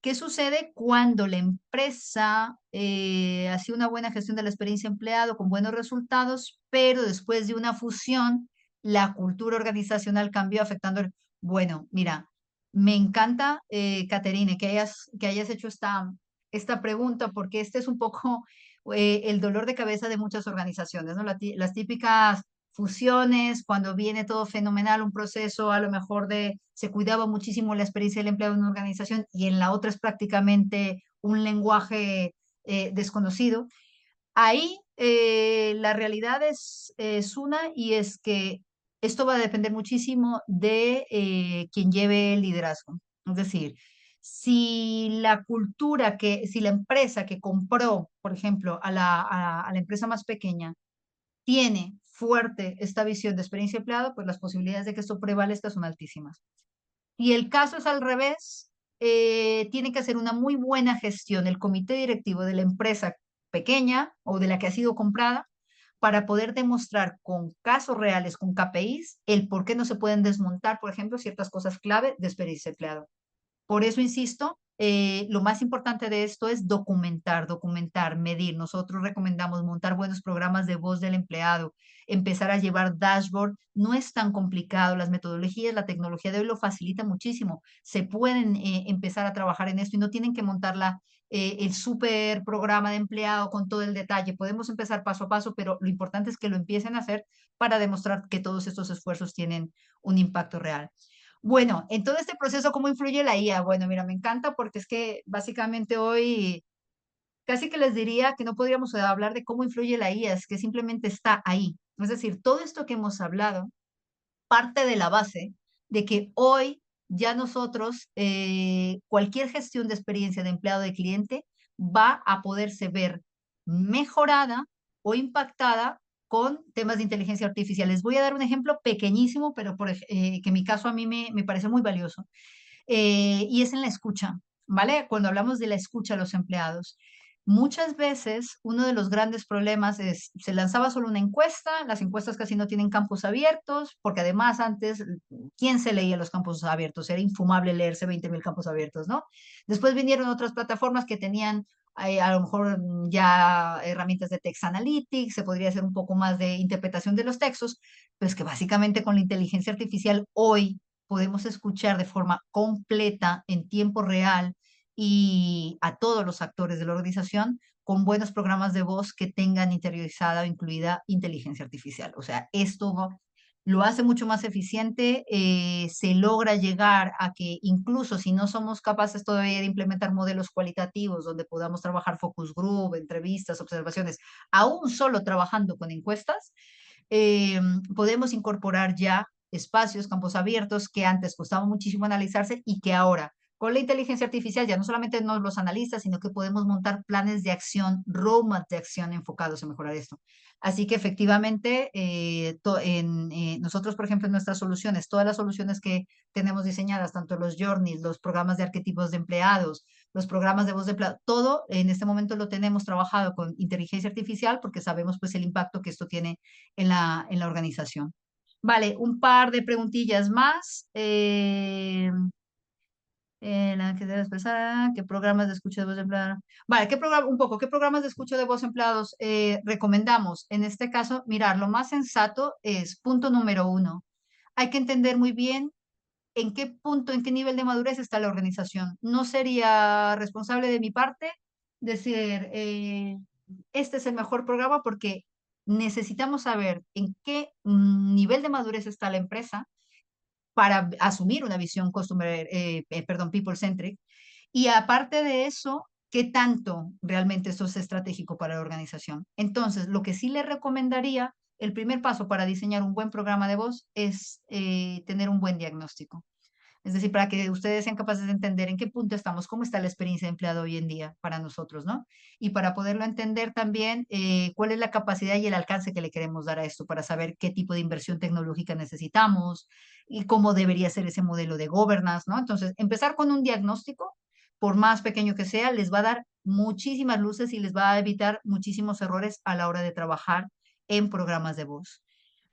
¿Qué sucede cuando la empresa hacía una buena gestión de la experiencia empleado con buenos resultados, pero después de una fusión, la cultura organizacional cambió afectando el... Bueno, mira, me encanta, Caterine, que hayas hecho esta pregunta, porque este es un poco el dolor de cabeza de muchas organizaciones, ¿no? Las típicas fusiones, cuando viene todo fenomenal, un proceso a lo mejor se cuidaba muchísimo la experiencia del empleado en una organización y en la otra es prácticamente un lenguaje desconocido. Ahí la realidad es una y es que esto va a depender muchísimo de quien lleve el liderazgo. Es decir, si la empresa que compró, por ejemplo, a la empresa más pequeña, tiene fuerte esta visión de experiencia empleado, pues las posibilidades de que esto prevalezca son altísimas. Y el caso es al revés, tiene que hacer una muy buena gestión el comité directivo de la empresa pequeña o de la que ha sido comprada para poder demostrar con casos reales, con KPIs, el por qué no se pueden desmontar, por ejemplo, ciertas cosas clave de experiencia empleado. Por eso insisto lo más importante de esto es documentar, documentar, medir. Nosotros recomendamos montar buenos programas de voz del empleado, empezar a llevar dashboard. No es tan complicado. Las metodologías, la tecnología de hoy lo facilita muchísimo. Se pueden empezar a trabajar en esto y no tienen que montarla el super programa de empleado con todo el detalle. Podemos empezar paso a paso, pero lo importante es que lo empiecen a hacer para demostrar que todos estos esfuerzos tienen un impacto real. Bueno, en todo este proceso, ¿cómo influye la IA? Bueno, mira, me encanta porque es que básicamente hoy casi que les diría que no podríamos hablar de cómo influye la IA, es que simplemente está ahí. Es decir, todo esto que hemos hablado parte de la base de que hoy ya nosotros, cualquier gestión de experiencia de empleado de cliente va a poderse ver mejorada o impactada con temas de inteligencia artificial. Les voy a dar un ejemplo pequeñísimo, pero que en mi caso a mí me parece muy valioso, y es en la escucha, ¿vale? Cuando hablamos de la escucha a los empleados. Muchas veces uno de los grandes problemas es, se lanzaba solo una encuesta, las encuestas casi no tienen campos abiertos, porque además antes, ¿quién se leía los campos abiertos? Era infumable leerse 20.000 campos abiertos, ¿no? Después vinieron otras plataformas que tenían a lo mejor ya herramientas de text analytics, se podría hacer un poco más de interpretación de los textos, pues que básicamente con la inteligencia artificial hoy podemos escuchar de forma completa, en tiempo real, y a todos los actores de la organización con buenos programas de voz que tengan interiorizada o incluida inteligencia artificial. O sea, esto lo hace mucho más eficiente, se logra llegar a que incluso si no somos capaces todavía de implementar modelos cualitativos donde podamos trabajar focus group, entrevistas, observaciones, aún solo trabajando con encuestas, eh, podemos incorporar ya espacios, campos abiertos que antes costaba muchísimo analizarse y que ahora con la inteligencia artificial ya no solamente nos los analiza, sino que podemos montar planes de acción, roadmap de acción enfocados en mejorar esto. Así que efectivamente, nosotros, por ejemplo, en nuestras soluciones, todas las soluciones que tenemos diseñadas, tanto los journeys, los programas de arquetipos de empleados, los programas de voz de empleado, todo en este momento lo tenemos trabajado con inteligencia artificial porque sabemos pues el impacto que esto tiene en la organización. Vale, un par de preguntillas más. La que debe expresar, ¿qué programas de escucha de voz de empleados? Vale, ¿qué programas de escucha de voz de empleados recomendamos? En este caso, mirar, lo más sensato es, punto número uno, hay que entender muy bien en qué punto, en qué nivel de madurez está la organización. No sería responsable de mi parte decir, este es el mejor programa porque necesitamos saber en qué nivel de madurez está la empresa para asumir una visión perdón, people-centric. Y aparte de eso, ¿qué tanto realmente eso es estratégico para la organización? Entonces, lo que sí le recomendaría, el primer paso para diseñar un buen programa de voz es tener un buen diagnóstico. Es decir, para que ustedes sean capaces de entender en qué punto estamos, cómo está la experiencia de empleado hoy en día para nosotros, ¿no? Y para poderlo entender también, cuál es la capacidad y el alcance que le queremos dar a esto, para saber qué tipo de inversión tecnológica necesitamos y cómo debería ser ese modelo de governance, ¿no? Entonces, empezar con un diagnóstico, por más pequeño que sea, les va a dar muchísimas luces y les va a evitar muchísimos errores a la hora de trabajar en programas de voz.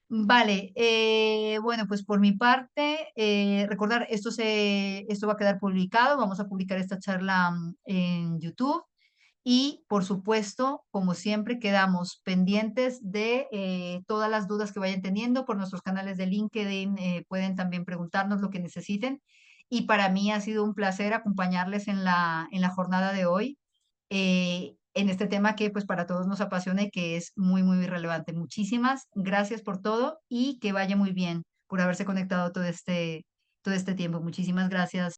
Vale, bueno, pues por mi parte, recordar, esto va a quedar publicado, vamos a publicar esta charla en YouTube y por supuesto, como siempre, quedamos pendientes de todas las dudas que vayan teniendo por nuestros canales de LinkedIn, pueden también preguntarnos lo que necesiten y para mí ha sido un placer acompañarles en la jornada de hoy, en este tema que pues para todos nos apasiona y que es muy, muy relevante. Muchísimas gracias por todo y que vaya muy bien por haberse conectado todo este tiempo. Muchísimas gracias.